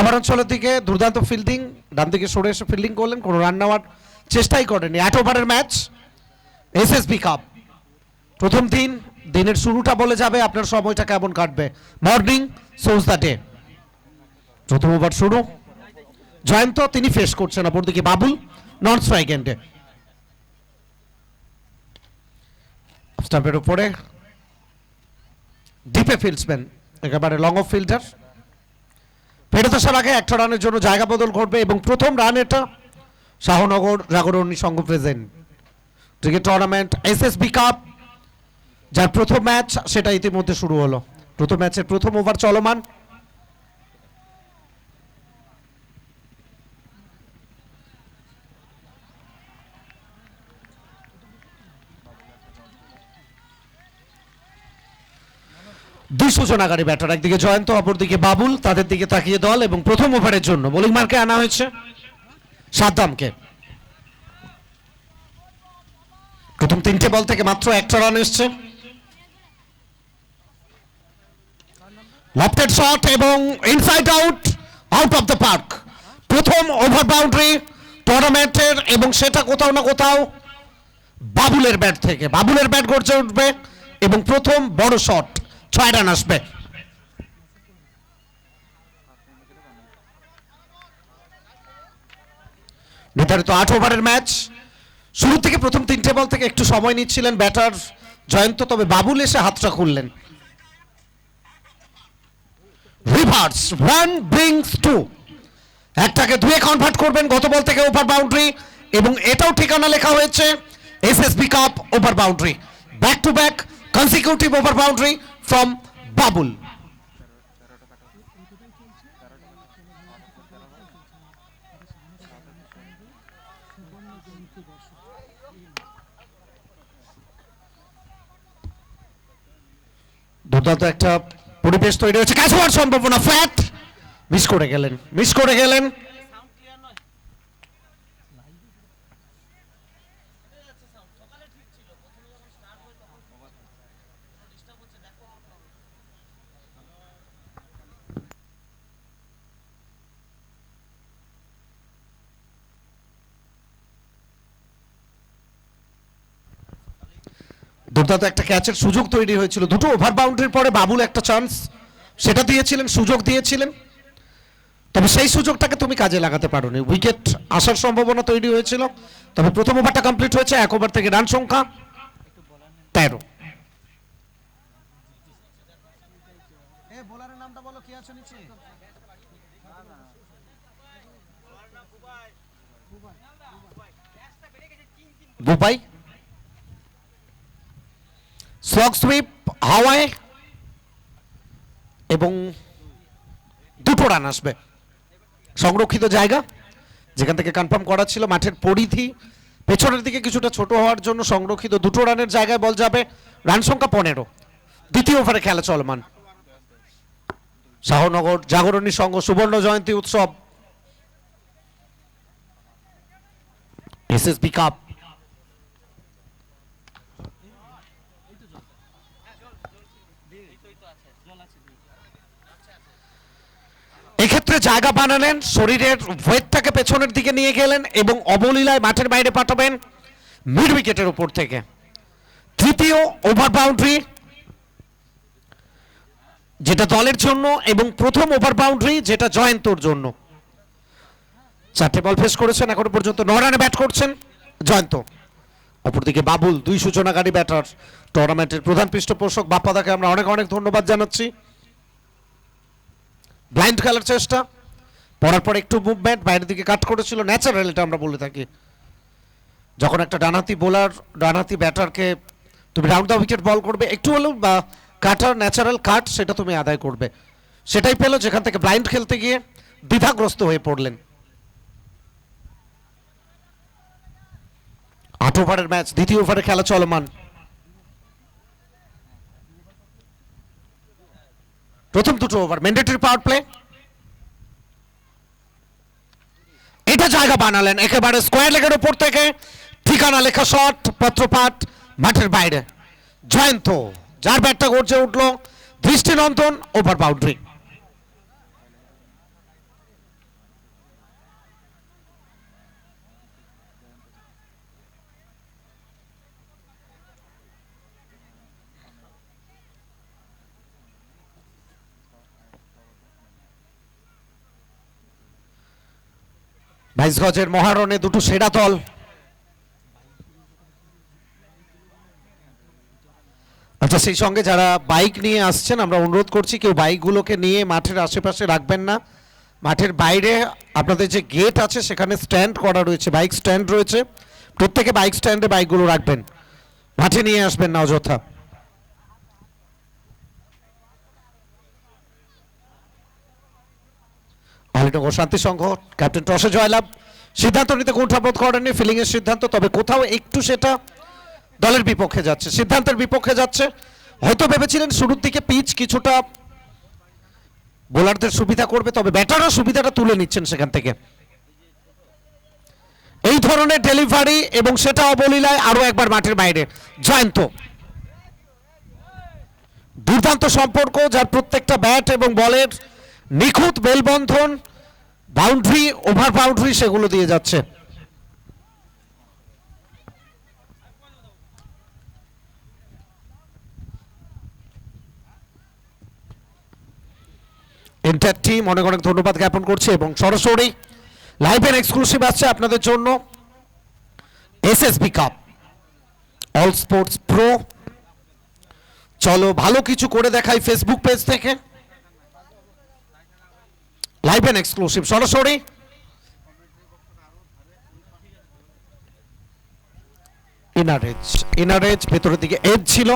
খাবার অঞ্চলের দিকে দুর্দান্ত ফিল্ডিং, ডান দিকে সরে এসে ফিল্ডিং করলেন, কোনো রান নেওয়ার চেষ্টাই করেনি। 8 ওভারের ম্যাচ, এসএসবি কাপ প্রথম দিনের শুরুটা বলে যাবে আপনার সময়টা কেমন কাটবে। Morning choose the day. প্রথম ওভার শুরু, জয়ন্ত তিনি ফেস করছেন, অপরদিকে বাবুল নন স্ট্রাইক এন্ডে। স্টাম্পের উপরে ডিপে ফিল্ডসম্যান, একেবারে লং অফ ফিল্ডার। ফেরত আসার আগে একটা রানের জন্য জায়গা বদল করবে এবং প্রথম রান এটা Shahnagar Jagarani Sangha present cricket tournament SSB cup, যার প্রথম ম্যাচ সেটা ইতিমধ্যে শুরু হলো। প্রথম ম্যাচের প্রথম ওভার চলমান। দুই সূচনাকারী ব্যাটার, একদিকে জয়ন্ত অপরদিকে বাবুল, তাদের দিকে তাকিয়ে দল এবং প্রথম ওভারের জন্য বোলিং মার্কে আনা হয়েছে সাদ্দামকে। প্রথম 3টে বল থেকে মাত্র একটা রান এসছে। লেফটেড শট এবং inside out, out of the park. প্রথম ওভার বাউন্ডারি টুর্নামেন্টের, এবং সেটা কোথাও না কোথাও বাবুলের ব্যাট থেকে। বাবুলের ব্যাট গড়ে উঠবে এবং প্রথম বড় শট, 6 রান আসবে। নির্ধারিত 8 ওভারের ম্যাচ। শুরু থেকে প্রথম 3টে বল থেকে একটু সময় নিচ্ছিলেন ব্যাটার জয়ন্ত, তবে বাবুল এসে হাতটা খুললেন। রিভার্স 1 brings 2, একটাকে 2-এ কনভার্ট করবেন গত বল থেকে ওভার বাউন্ডারি, এবং এটাও ঠিকানা লেখা হয়েছে SSB cup over boundary. Back to back consecutive over boundary from Babul. দুর্দান্ত একটা পরিবেশ তৈরি হয়েছে, ক্যাচ হওয়ার সম্ভাবনা, ফ্ল্যাট, মিস করে গেলেন। দুর্দান্ত একটা ক্যাচের সুযোগ তৈরি হয়েছিল, দুটো ওভার বাউন্ডারির পরে বাবুল একটা চান্স সেটা দিয়েছিলেন, সুযোগ দিয়েছিলেন, তবে সেই সুযোগটাকে তুমি কাজে লাগাতে পারোনি। উইকেট আসার সম্ভাবনা তৈরি হয়েছিল, তবে প্রথম ওভারটা কমপ্লিট হয়েছে। 1 ওভার থেকে রান সংখ্যা 13। বুবাই স্লগ সুইপ হাওয়ায় এবং 2টো রান আসবে। সংরক্ষিত জায়গা যেখান থেকে কনফার্ম করা ছিল, মাঠের পরিধি পেছনের দিকে কিছুটা ছোট হওয়ার জন্য সংরক্ষিত 2টো রানের জায়গায় বল যাবে। রান সংখ্যা 15। দ্বিতীয় ওভারে খেলা চলমান। শাহনগর জাগরণী সংঘ সুবর্ণ জয়ন্তী উৎসব এসএসবি কাপ। এক্ষেত্রে জায়গা বানালেন, শরীরের ওয়েটটাকে পেছনের দিকে নিয়ে গেলেন এবং অবলীলায় মাঠের বাইরে পাঠাবেন মিড উইকেটের উপর থেকে। তৃতীয় ওভার বাউন্ডারি যেটা দলের জন্য, এবং প্রথম ওভার বাউন্ডারি যেটা জয়ন্তর জন্য। 4টে বল ফেস করেছেন, এখনো পর্যন্ত 9 রানে ব্যাট করছেন জয়ন্ত। অপরদিকে বাবুল, 2 সূচনাকারী ব্যাটার, টুর্নামেন্টের প্রধান পৃষ্ঠপোষক বাপ্পাদাকে আমরা অনেক অনেক ধন্যবাদ জানাচ্ছি। ব্লাইন্ড খেলার চেষ্টা, পড়ার পর একটু মুভমেন্ট, বাইরের দিকে কাট করেছিল, ন্যাচারাল এটা আমরা বলে থাকি। যখন একটা ডানহাতি বোলার ডানহাতি ব্যাটারকে তুমি রাউন্ড দ্য উইকেট বল করবে, একটু হলেও বা কাটার ন্যাচারাল কাট সেটা তুমি আদায় করবে, সেটাই পেল, যেখান থেকে ব্লাইন্ড খেলতে গিয়ে দ্বিধাগ্রস্ত হয়ে পড়লেন। 8 ওভারের ম্যাচ, দ্বিতীয় ওভারে খেলা চলমান। প্রথম 2টো ওভার ম্যান্ডেটরি পাওয়ার প্লে, এটা জায়গা বানালেন একেবারে স্কোয়ার লেগের উপর থেকে, ঠিকানা লেখা শট, পত্রপাঠ মাঠের বাইরে। জয়ন্ত, যার ব্যাটটা গর্জে উঠল, দৃষ্টিনন্দন ওভার বাউন্ডারি। 22 গজের মহারণে দুটো সেরা দল। আচ্ছা, সেই সঙ্গে যারা বাইক নিয়ে আসছেন আমরা অনুরোধ করছি কেউ বাইকগুলোকে নিয়ে মাঠের আশেপাশে রাখবেন না। মাঠের বাইরে আপনাদের যে গেট আছে সেখানে স্ট্যান্ড করা রয়েছে, বাইক স্ট্যান্ড রয়েছে, প্রত্যেকে বাইক স্ট্যান্ডে বাইকগুলো রাখবেন, মাঠে নিয়ে আসবেন না অযথা। আলীনগর শান্তি সংঘ ক্যাপ্টেন টসে জয়লাভ, সিদ্ধান্ত নিতে কুণ্ঠাবোধ করেননি, ফিলিং এর সিদ্ধান্ত, তবে কোথাও একটু সেটা দলের বিপক্ষে যাচ্ছে, সিদ্ধান্তের বিপক্ষে যাচ্ছে। হয়তো ভেবেছিলেন শুরুর দিকে পিচ কিছুটা বোলারদের সুবিধা করবে, তবে ব্যাটাররা সুবিধাটা তুলে নিচ্ছেন সেখান থেকে। এই ধরনের ডেলিভারি এবং সেটা অবলীলায় আরো একবার মাঠের বাইরে জয়ন্ত। দুর্দান্ত সম্পর্ক, যার প্রত্যেকটা ব্যাট এবং বলের নিখুঁত মেলবন্ধন, বাউন্ডারি ওভার বাউন্ডারি সেগুলো দিয়ে যাচ্ছে। এন্টার টিম অনেক অনেক ধন্যবাদ জ্ঞাপন করছে এবং সরাসরি লাইভ এন্ড এক্সক্লুসিভ আসছে আপনাদের জন্য SSB cup all sports pro. চলো ভালো কিছু করে দেখাই ফেসবুক পেজ থেকে, লাইভ এন্ড এক্সক্লুসিভ সরাসরি। ইনার এজ ভেতরের দিকে এজ ছিল,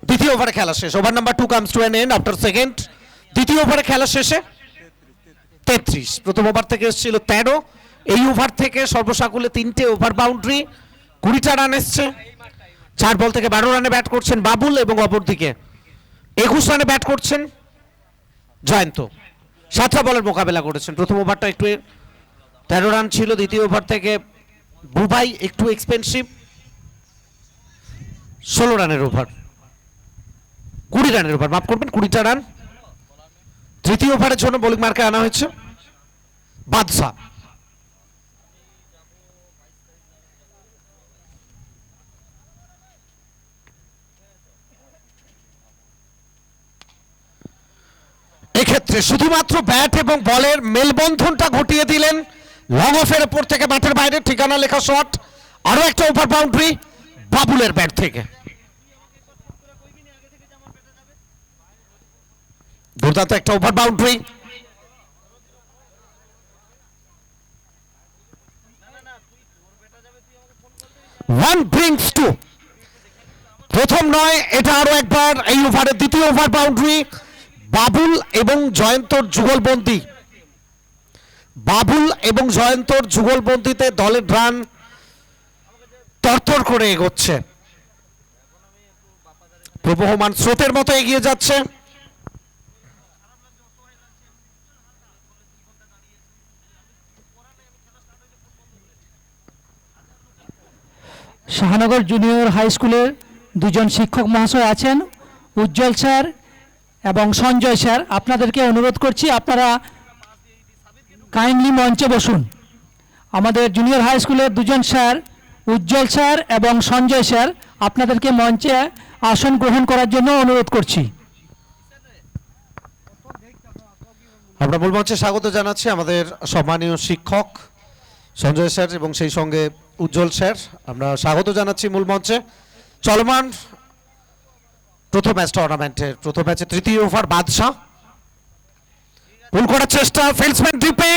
দ্বিতীয় ওভারে খেলা শেষ, over number 2 comes to an end after second. দ্বিতীয় ওভারে খেলা শেষে 33, প্রথম ওভার থেকে এসেছিল 13, এই ওভার থেকে সর্বসাকুল্যে 3টে ওভার বাউন্ডারি, 20টা রান এসছে। 4 বল থেকে 12 রানে ব্যাট করছেন বাবুল এবং অপরদিকে 21 রানে ব্যাট করছেন জয়ন্ত। 7টা বলের মোকাবেলা করেছেন। প্রথম ওভারটা একটু 13 রান ছিল, দ্বিতীয় ওভার থেকে বুবাই একটু এক্সপেন্সিভ, 16 রানের ওভার, 20 রানের ওভার, মাফ করবেন 20টা রান। তৃতীয় ওভারের জন্য বোলিং মার্কে আনা হয়েছে বাদশা। এক্ষেত্রে শুধুমাত্র ব্যাট এবং বলের মেলবন্ধনটা ঘটিয়ে দিলেন লং অফের উপর থেকে মাঠের বাইরে ঠিকানা লেখা শট। আরো একটা ওভার বাউন্ডারি বাবুলের ব্যাট থেকে, দুর্দান্ত একটা over boundary. One brings two, প্রথম নয় এটা আরো একবার এই ওভারের দ্বিতীয় ওভার বাউন্ডারি। বাবুল এবং জয়ন্তর যুগলবন্দি, বাবুল এবং জয়ন্তর যুগলবন্দিতে দলের রান তরতর করে এগোচ্ছে, প্রবহমান স্রোতের মতো এগিয়ে যাচ্ছে। শাহনগর জুনিয়র হাই স্কুলের দুজন শিক্ষক মহাশয় আছেন, উজ্জ্বল স্যার এবং সঞ্জয় স্যার। আপনাদেরকে অনুরোধ করছি আপনারা কাইন্ডলি মঞ্চে বসুন। আমাদের জুনিয়র হাই স্কুলের দুজন স্যার উজ্জ্বল স্যার এবং সঞ্জয় স্যার আপনাদেরকে মঞ্চে আসন গ্রহণ করার জন্য অনুরোধ করছি। আমরা মূল মঞ্চে স্বাগত জানাচ্ছি আমাদের সম্মানীয় শিক্ষক সঞ্জয় স্যার এবং সেই সঙ্গে উজ্জ্বল স্যার, আমরা স্বাগত জানাচ্ছি মূল মঞ্চে। চলমান প্রথম ম্যাচ টুর্নামেন্টের প্রথম ম্যাচে তৃতীয় ওভার বাদশা পুল করার চেষ্টা, ফিল্ডসম্যান ডিপে,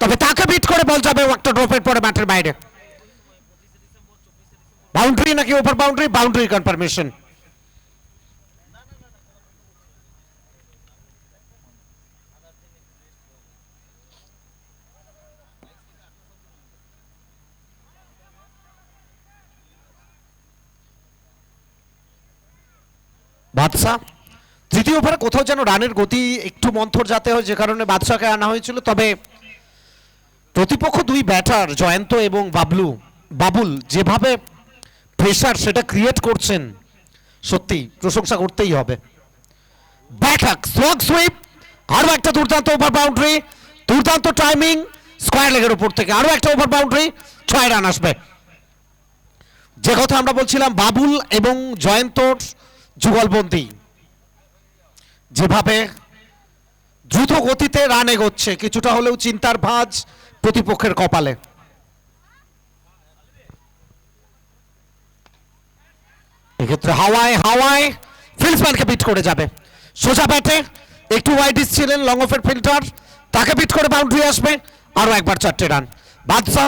তবে তাকে বিট করে বল যাবে একটা ড্রপের পরে মাঠের বাইরে। বাউন্ডারি নাকি over boundary? Boundary confirmation. Badsha তৃতীয় ওভারে কোথাও যেন রানের গতি একটু মন্থর যাতে হয়, যে কারণে বাদশাকে আনা হয়েছিল। তবে প্রতিপক্ষ দুই ব্যাটার জয়ন্ত এবং বাবুল যেভাবে প্রেসার সেটা ক্রিয়েট করছেন সত্যি প্রশংসা করতেই হবে। ব্যাক স্লগ সুইপ, আরো একটা দুর্দান্ত ওভার বাউন্ডারি, দুর্দান্ত টাইমিং, স্কয়ার লেগের উপর থেকে আরো একটা ওভার বাউন্ডারি, 6 রান আসবে। যে কথা আমরা বলছিলাম বাবুল এবং জয়ন্তর যুগলবন্দি যেভাবে দ্রুত গতিতে রান এগোচ্ছে, কিছুটা হলেও চিন্তার ভাঁজ প্রতিপক্ষের কপালে। এক্ষেত্রে হাওয়ায় হাওয়ায় ফিল্ডসম্যানকে বিট করে যাবে, সোজা ব্যাটে একটু ওয়াইডিস ছিলেন লং অফের ফিল্টার, তাকে বিট করে বাউন্ডারি আসবে, আরো একবার 4টে রান। বাদশা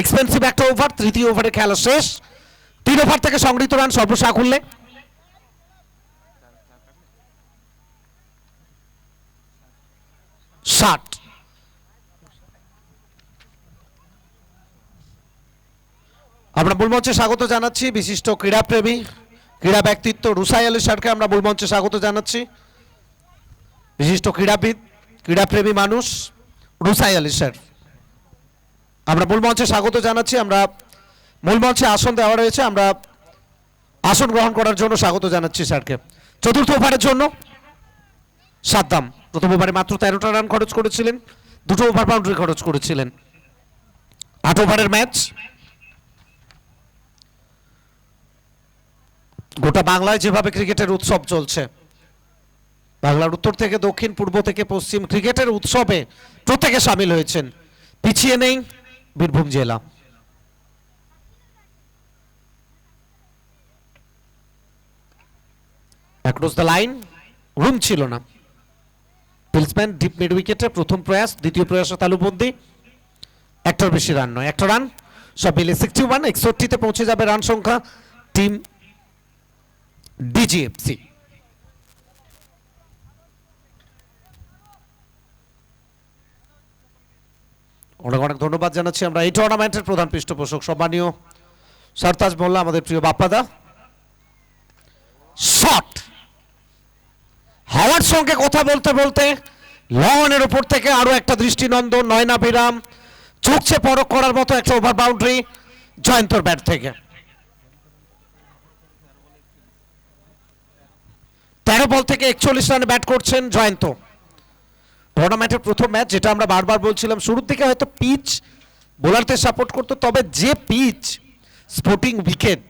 এক্সপেন্সিভ একটা ওভার, তৃতীয় ওভারে খেলা শেষ, 3 ওভার থেকে সংগৃহীত রান সর্বসাকুল্যে 60। আমরা মূলমঞ্চে স্বাগত জানাচ্ছি বিশিষ্ট ক্রীড়াপ্রেমী ক্রীড়া ব্যক্তিত্ব রুসাই আলী স্যারকে আমরা মূলমঞ্চে স্বাগত জানাচ্ছি। বিশিষ্ট ক্রীড়াবিদ ক্রীড়াপ্রেমী মানুষ রুসাই আলী স্যার, আমরা মূলমঞ্চে স্বাগত জানাচ্ছি। আমরা মূলমঞ্চে আসন দেওয়া রয়েছে, আমরা আসন গ্রহণ করার জন্য স্বাগত জানাচ্ছি স্যারকে। চতুর্থ ওভারের জন্য সাদ্দাম প্রথম ওভারে মাত্র 13টা রান খরচ করেছিলেন, 2টো ওভার বাউন্ডারি খরচ করেছিলেন। 8 ওভারের ম্যাচ। গোটা বাংলায় যেভাবে ক্রিকেটের উৎসব চলছে, বাংলার উত্তর থেকে দক্ষিণ, পূর্ব থেকে পশ্চিম, ক্রিকেটের উৎসবে প্রত্যেকে সামিল হয়েছেন, পিছিয়ে নেই বীরভূম জেলা। অ্যাক্রস দ্য লাইন, রুম ছিল না। ফিল্ডসম্যান ডিপ মিড উইকেটে প্রথম প্রয়াস, দ্বিতীয় প্রয়াসে তালুবন্দি, একটার বেশি রান নয়, 1টা রান, সব মিলে 61। 61তে পৌঁছে যাবে রান সংখ্যা টিম ডিজিএফসি। অনেক অনেক ধন্যবাদ জানাচ্ছি আমরা এই টুর্নামেন্টের প্রধান পৃষ্ঠপোষক সম্মানীয় সরতাজ মোল্লা, আমাদের প্রিয় বাপ্পাদা। শট হাওয়ার সঙ্গে কথা বলতে বলতে লনের উপর থেকে আরো একটা দৃষ্টিনন্দন, নয়নাভিরাম, চোখছে পরক করার মতো একটা ওভার বাউন্ডারি জয়ন্তর ব্যাট থেকে। 13 বল থেকে 41 রানে ব্যাট করছেন জয়ন্ত। টুর্নামেন্টের প্রথম ম্যাচ, যেটা আমরা বারবার বলছিলাম শুরুর দিকে হয়তো পিচ বোলারদের সাপোর্ট করতো, তবে যে pitch sporting wicket,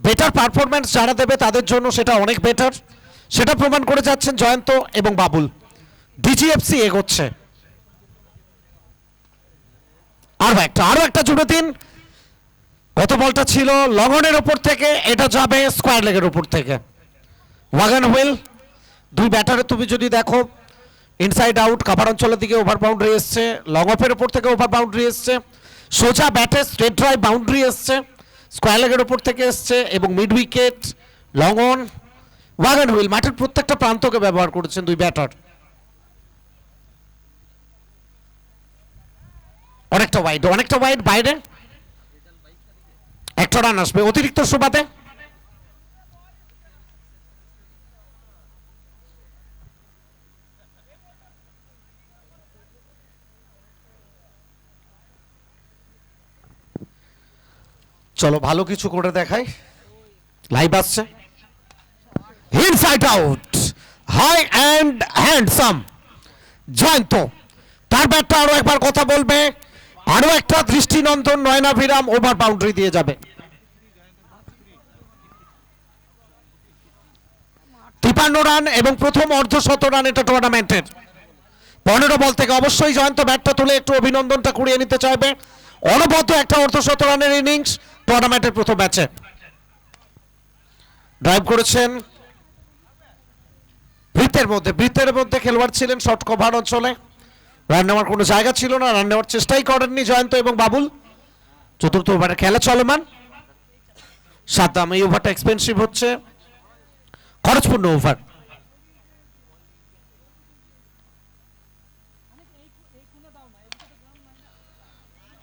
better performance যারা দেবে তাদের জন্য সেটা অনেক বেটার, সেটা প্রমাণ করে যাচ্ছেন জয়ন্ত এবং বাবুল। ডিজিএফসি এগোচ্ছে, আরো একটা জুড়ে দিন। কত বলটা ছিল লঙ্ঘনের উপর থেকে, এটা যাবে স্কয়ার লেগের উপর থেকে। ওয়াগন হুইল, দুই ব্যাটারে তুমি যদি দেখো ইনসাইড আউট কাভার অঞ্চলের দিকে ওভার বাউন্ডারি এসছে, লং অফের উপর থেকে ওভার বাউন্ডারি এসছে, সোজা ব্যাটে স্ট্রেট ড্রাইভ বাউন্ডারি এসছে, স্কয়ার লেগের উপর থেকে এসছে এবং mid wicket, long on, wagon wheel, মাঠের প্রত্যেকটা প্রান্তকে ব্যবহার করেছেন দুই ব্যাটার। অনেকটা ওয়াইড বাইরে, 1টা রান আসবে অতিরিক্ত সুবাদে। চলো ভালো কিছু করে দেখাই, লাইভ আসছে। Inside out, high and handsome Jayanta, তার ব্যাটটা আরো একবার কথা বলবে, আরো একটা দৃষ্টিনন্দন নয়নাভিরাম ওভার বাউন্ডারি দিয়ে যাবে। 53 রান এবং প্রথম অর্ধশত রান এটা টুর্নামেন্টের। 15 বল থেকে অবশ্যই জয়ন্ত ব্যাটটা তুলে একটু অভিনন্দনটা কুড়িয়ে নিতে চাইবে। অনবদ্য একটা অর্ধশত রানের ইনিংস টুর্নামেন্টের প্রথম ম্যাচে। ড্রাইভ করেছেন বৃত্তের মধ্যে খেলোয়াড় ছিলেন শর্ট কভার অঞ্চলে, রান নেওয়ার কোনো জায়গা ছিল না, রান নেওয়ার চেষ্টাই করেননি জয়ন্ত এবং বাবুল। চতুর্থ ওভারে খেলা চলমান, সাদ্দাম, এই ওভারটা এক্সপেন্সিভ হচ্ছে, খরচপূর্ণ ওভার।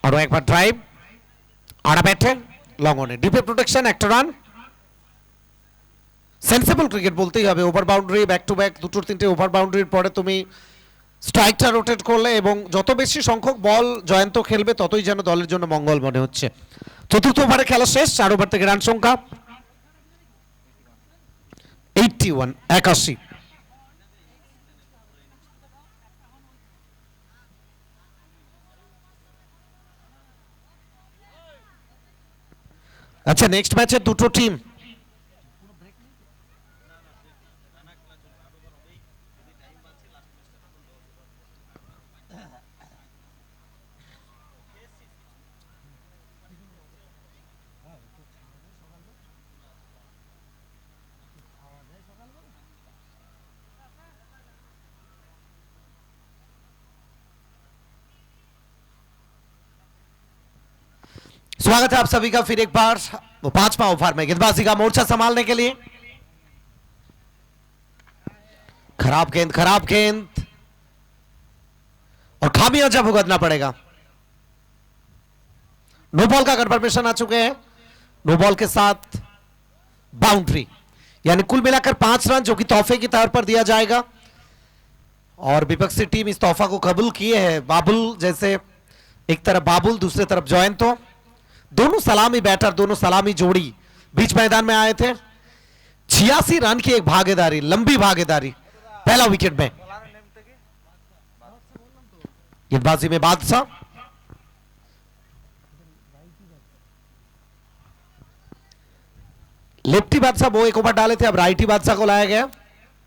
আরো একবার ড্রাইভ, আড়া ব্যাটে, লং অনে, ডিপে প্রোটেকশন, 1টা রান। সেন্সেবল ক্রিকেট বলতেই হবে, over boundary back to back, 2-3টে ওভার বাউন্ডারির পরে তুমি স্ট্রাইকটা রোটেট করলে এবং যত বেশি সংখ্যক বল জয়ন্ত খেলবে ততই যেন দলের জন্য মঙ্গল মনে হচ্ছে। চতুর্থ ওভারে খেলা শেষ, 4 ওভার থেকে রান সংখ্যা 81 81। আচ্ছা নেক্সট ম্যাচে দুটো টিম स्वागत है आप सभी का फिर एक बार वो 5वां ओवर में गेंदबाजी का मोर्चा संभालने के लिए। खराब गेंद और खामियाजा भुगतना पड़ेगा। नो बॉल का कन्फर्मेशन आ चुके हैं। नो बॉल के साथ बाउंड्री, यानी कुल मिलाकर 5 रन जो कि तोहफे की तौर पर दिया जाएगा। और विपक्षी टीम इस तोहफा को कबूल किए हैं। बाबुल जैसे, एक तरफ बाबुल दूसरी तरफ जयंतो, दोनों सलामी बैटर, दोनों सलामी जोड़ी बीच मैदान में आए थे। 86 रन की एक भागीदारी, लंबी भागीदारी पहला विकेट में। गेंदबाजी में बादशाह, लेफ्टी बादशाह वो एक ओवर डाले थे, अब राइटी बादशाह को लाया गया।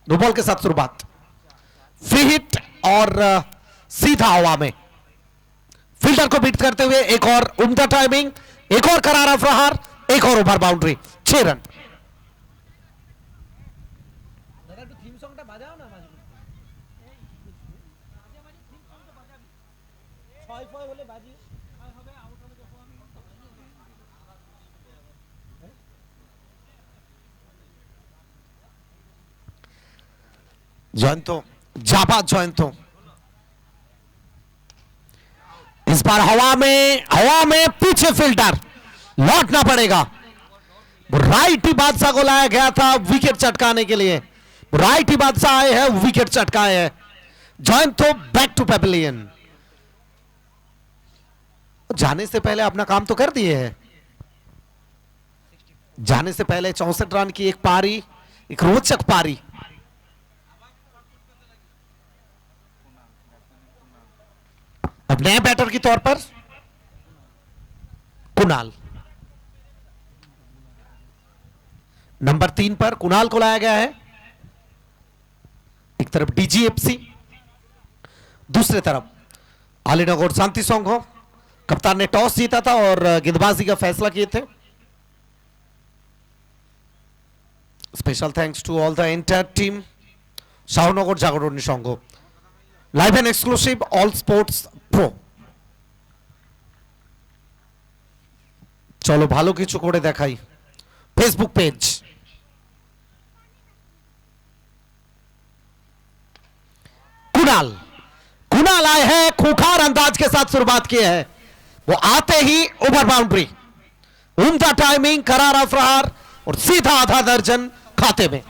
नो बॉल के साथ शुरुआत, फ्री हिट और सीधा हवा में फील्डर को बीट करते हुए एक और उम्दा टाइमिंग, एक और करारा प्रहार, एक और over boundary, 6 run. Jayanto, जाबाज Jayanto, इस बार हवा में पीछे फील्डर, लौटना पड़ेगा। राइटी बादशाह को लाया गया था विकेट चटकाने के लिए। राइटी बादशाह आए हैं, विकेट चटकाए हैं। Jayanto back to Pavilion. जाने से पहले अपना काम तो कर दिए हैं। जाने से पहले 64 रन की एक पारी, एक रोचक पारी। अब नए बैटर के तौर पर कुणाल, नंबर 3 पर कुणाल को लाया गया है। एक तरफ डीजीएफसी, दूसरे तरफ आलिनगौर शांति संघ हो। कप्तान ने टॉस जीता था और गेंदबाजी का फैसला किए थे। Special thanks to all the entire team Shahnagar Jagarani Sangha. Live and exclusive all sports pro. চলো ভালো কিছু করে দেখাই। फेसबुक पेज, कुणाल आए हैं, खूंखार अंदाज के साथ शुरुआत की है। वो आते ही ओवर बाउंड्री, उम्दा टाइमिंग, करारा प्रहार और सीधा आधा दर्जन खाते में।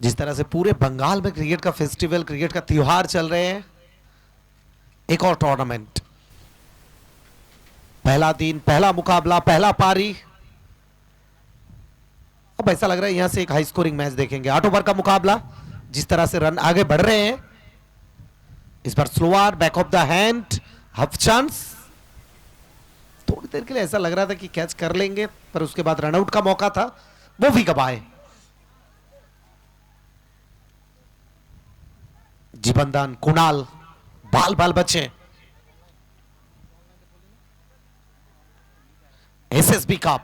जिस तरह से पूरे बंगाल में क्रिकेट का फेस्टिवल, क्रिकेट का त्योहार चल रहे हैं, एक और टूर्नामेंट, पहला दिन, पहला मुकाबला, पहला पारी। अब ऐसा लग रहा है यहां से एक हाई स्कोरिंग मैच देखेंगे। 8 ओवर का मुकाबला, जिस तरह से रन आगे बढ़ रहे हैं। इस बार slower, back of the hand, half chance. थोड़ी देर के लिए ऐसा लग रहा था कि कैच कर लेंगे, पर उसके बाद रनआउट का मौका था, वो भी गवाए। जीवनदान, कुणाल, बाल बाल बचे। एसएसबी कप,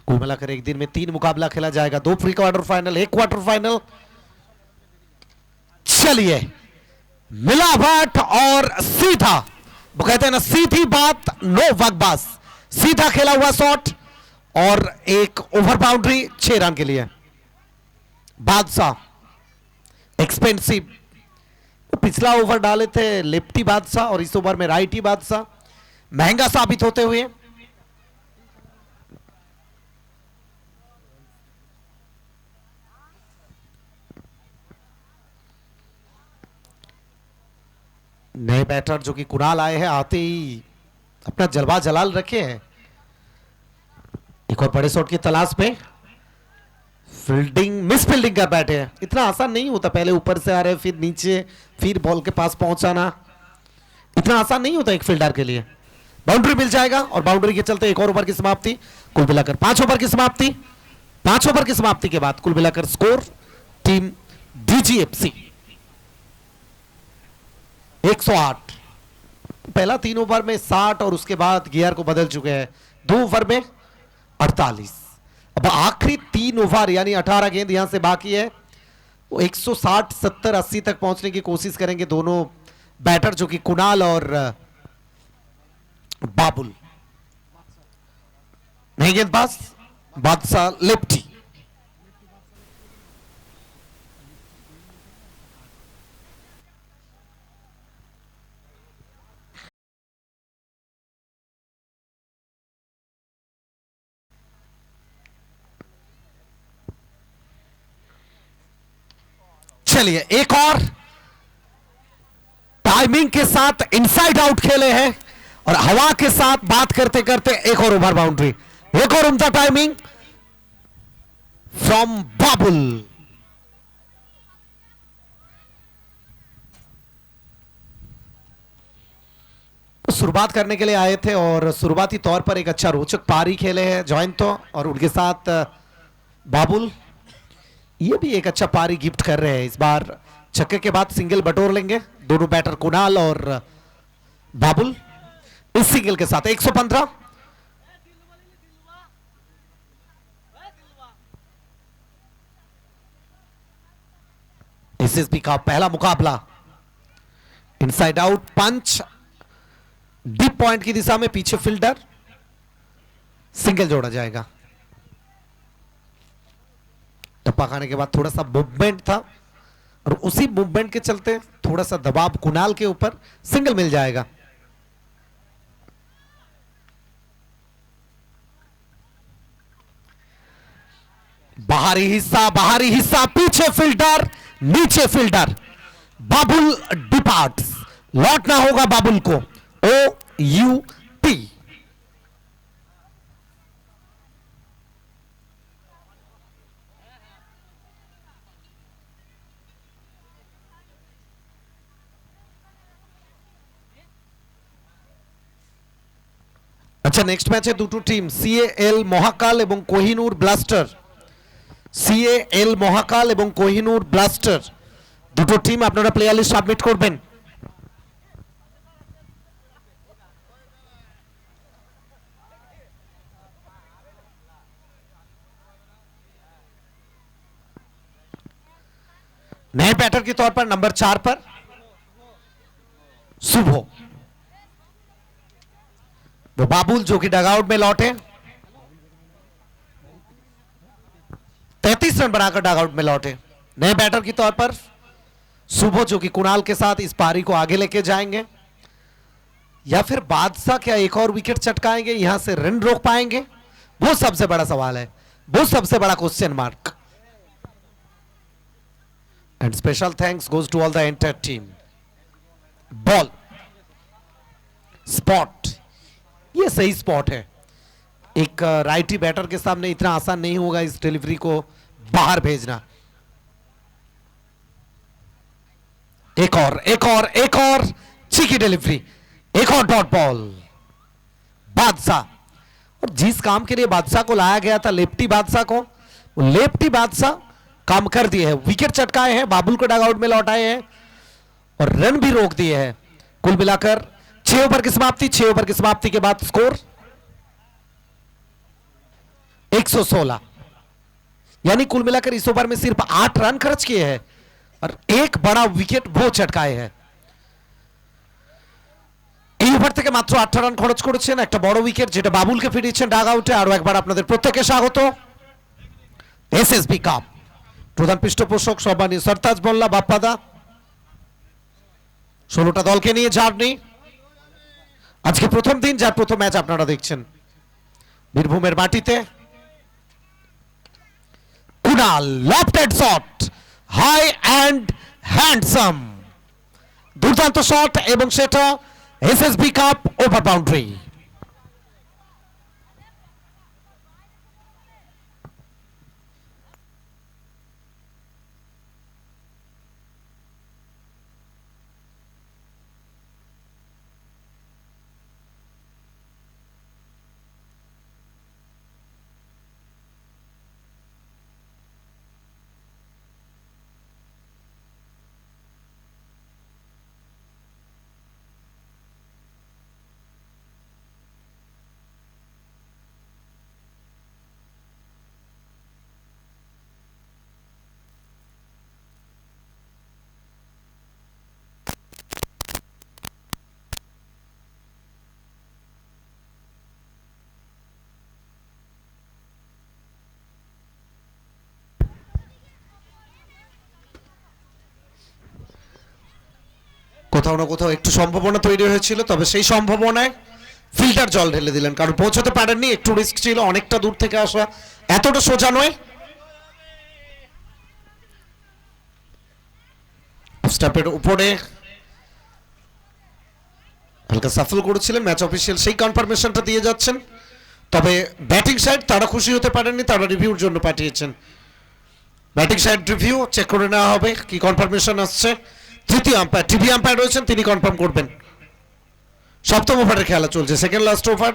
कुल मिलाकर एक दिन में 3 मुकाबला खेला जाएगा। 2 pre quarter final, 1 quarter final. चलिए, मिलावट और सीधा, वो कहते हैं ना सीधी बात, नो वकबास। सीधा खेला हुआ शॉट और एक ओवर बाउंड्री, 6 रन के लिए। बादशाह एक्सपेंसिव, पिछला ओवर डाले थे लेफ्टी बादशाह और इस ओवर में राइटी बादशाह, महंगा साबित होते हुए। नए बैटर जो कि कुणाल आए हैं, आते ही अपना जलवा जलाल रखे हैं। एक और बड़े शॉट की तलाश में, फील्डिंग मिस फील्डिंग कर बैठे हैं। इतना आसान नहीं होता, पहले ऊपर से आ रहे फिर नीचे फिर बॉल के पास पहुंचाना, इतना आसान नहीं होता एक फील्डर के लिए। बाउंड्री मिल जाएगा और बाउंड्री के चलते एक और ओवर की समाप्ति। कुल मिलाकर 5 ओवर की समाप्ति। 5 ओवर की समाप्ति के बाद कुल मिलाकर स्कोर टीम डीजीएफसी 108। पहला 3 ओवर में 60 और उसके बाद गियर को बदल चुके हैं, 2 ओवर में 48। अब आखिरी 3 ओवर यानी 18 गेंद यहां से बाकी है। वो 160, 70, 80 तक पहुंचने की कोशिश करेंगे दोनों बैटर जो कि कुणाल और बाबुल। नहीं गेंदबाज बादशाह लेफ्टी। चलिए एक और टाइमिंग के साथ इनसाइड आउट खेले हैं और हवा के साथ बात करते करते एक और ओवर बाउंड्री। एक और उम्दा टाइमिंग फ्रॉम बाबुल। शुरुआत करने के लिए आए थे और शुरुआती तौर पर एक अच्छा रोचक पारी खेले हैं जॉइन तो, और उनके साथ बाबुल ये भी एक अच्छा पारी गिफ्ट कर रहे हैं। इस बार छक्के के बाद सिंगल बटोर लेंगे दोनों बैटर कुणाल और बाबुल। इस सिंगल के साथ 115। एसएसबी का पहला मुकाबला। इनसाइड आउट पंच, डीप पॉइंट की दिशा में पीछे फील्डर, सिंगल जोड़ा जाएगा। टप्पा खाने के बाद थोड़ा सा मूवमेंट था और उसी मूवमेंट के चलते थोड़ा सा दबाव कुणाल के ऊपर, सिंगल मिल जाएगा। बाहरी हिस्सा पीछे फील्डर, नीचे फील्डर। बाबुल डिपार्ट्स, लौटना होगा बाबुल को। OUT। अच्छा नेक्स्ट मैच है দুটো টিম CAL মহাকাল এবং কোহিনুর ব্লাস্টার। CAL মহাকাল এবং কোহিনুর ব্লাস্টার দুটো টিম আপনারা প্লেয়ার লিস্ট সাবমিট করবেন। नए बैटर के तौर पर नंबर 4 पर शुभ, वो बाबुल जो कि डगआउट में लौटे, 33 रन बनाकर डगआउट में लौटे। नए बैटर के तौर पर सुबह जो कि कुणाल के साथ इस पारी को आगे लेके जाएंगे, या फिर बादशाह क्या एक और विकेट चटकाएंगे, यहां से रन रोक पाएंगे, वो सबसे बड़ा सवाल है, वो सबसे बड़ा question mark. And special thanks goes to all the entire team. Ball spot, ये सही स्पॉट है। एक राइटी बैटर के सामने इतना आसान नहीं होगा इस डिलीवरी को बाहर भेजना। एक और चीकी डिलीवरी, एक और डॉट बॉल। बादशाह, और जिस काम के लिए बादशाह को लाया गया था, लेफ्टी बादशाह को, वो लेफ्टी बादशाह काम कर दिए हैं। विकेट चटकाए हैं, बाबुल को डगआउट में लौटाए हैं और रन भी रोक दिए हैं। कुल मिलाकर 6 ओवर की समाप्ति। 6 ओवर की समाप्ति के बाद स्कोर 116, यानी कुल मिलाकर इस ओवर में सिर्फ 8 रन खर्च किए हैं और एक बड़ा विकेट वो चटकाए हैं। এই ওভার থেকে মাত্র 8 রান খরচ করেছেন, একটা বড় উইকেট যেটা বাবুলকে ফিরিয়েছেন ডাগ আউটে। আরো একবার আপনাদের প্রত্যেককে স্বাগত। এসএসবি কাপ প্রধান পৃষ্ঠপোষক সম্মানীয় সরতাজ মোল্লা বাপ্পাদা 16টা দলকে নিয়ে জার্নি। আজকে প্রথম দিন, যার প্রথম ম্যাচ আপনারা দেখছেন বীরভূমের মাটিতে। Kunal lofted shot, high and handsome, দুর্দান্ত শট এবং সেটা এসএসবি কাপ ওভার বাউন্ডারি। কোথাও না কোথাও একটু সম্ভাবনা তৈরি হয়েছিল, তবে সেই সম্ভাবনায় ফিল্টার জল ঢেলে দিলেন, কারণ পৌঁছতে পারেননি, একটু রিস্ক ছিল, অনেকটা দূর থেকে আসা, এতটা সোজা নয়। স্টাম্পের উপরে হালকা সাফল করেছিলেন, ম্যাচ অফিসিয়াল সেই কনফার্মেশনটা দিয়ে যাচ্ছেন, তবে ব্যাটিং সাইড তারা খুশি হতে পারেননি, তারা রিভিউর জন্য পাঠিয়েছেন। ব্যাটিং সাইড রিভিউ চেক করে নেওয়া হবে, কি কনফার্মেশন আসছে। তৃতীয় আম্পায়ার, টিভি আম্পায়ার রয়েছেন, তিনি কনফার্ম করবেন। সপ্তম ওভারের খেলা চলছে, second last over,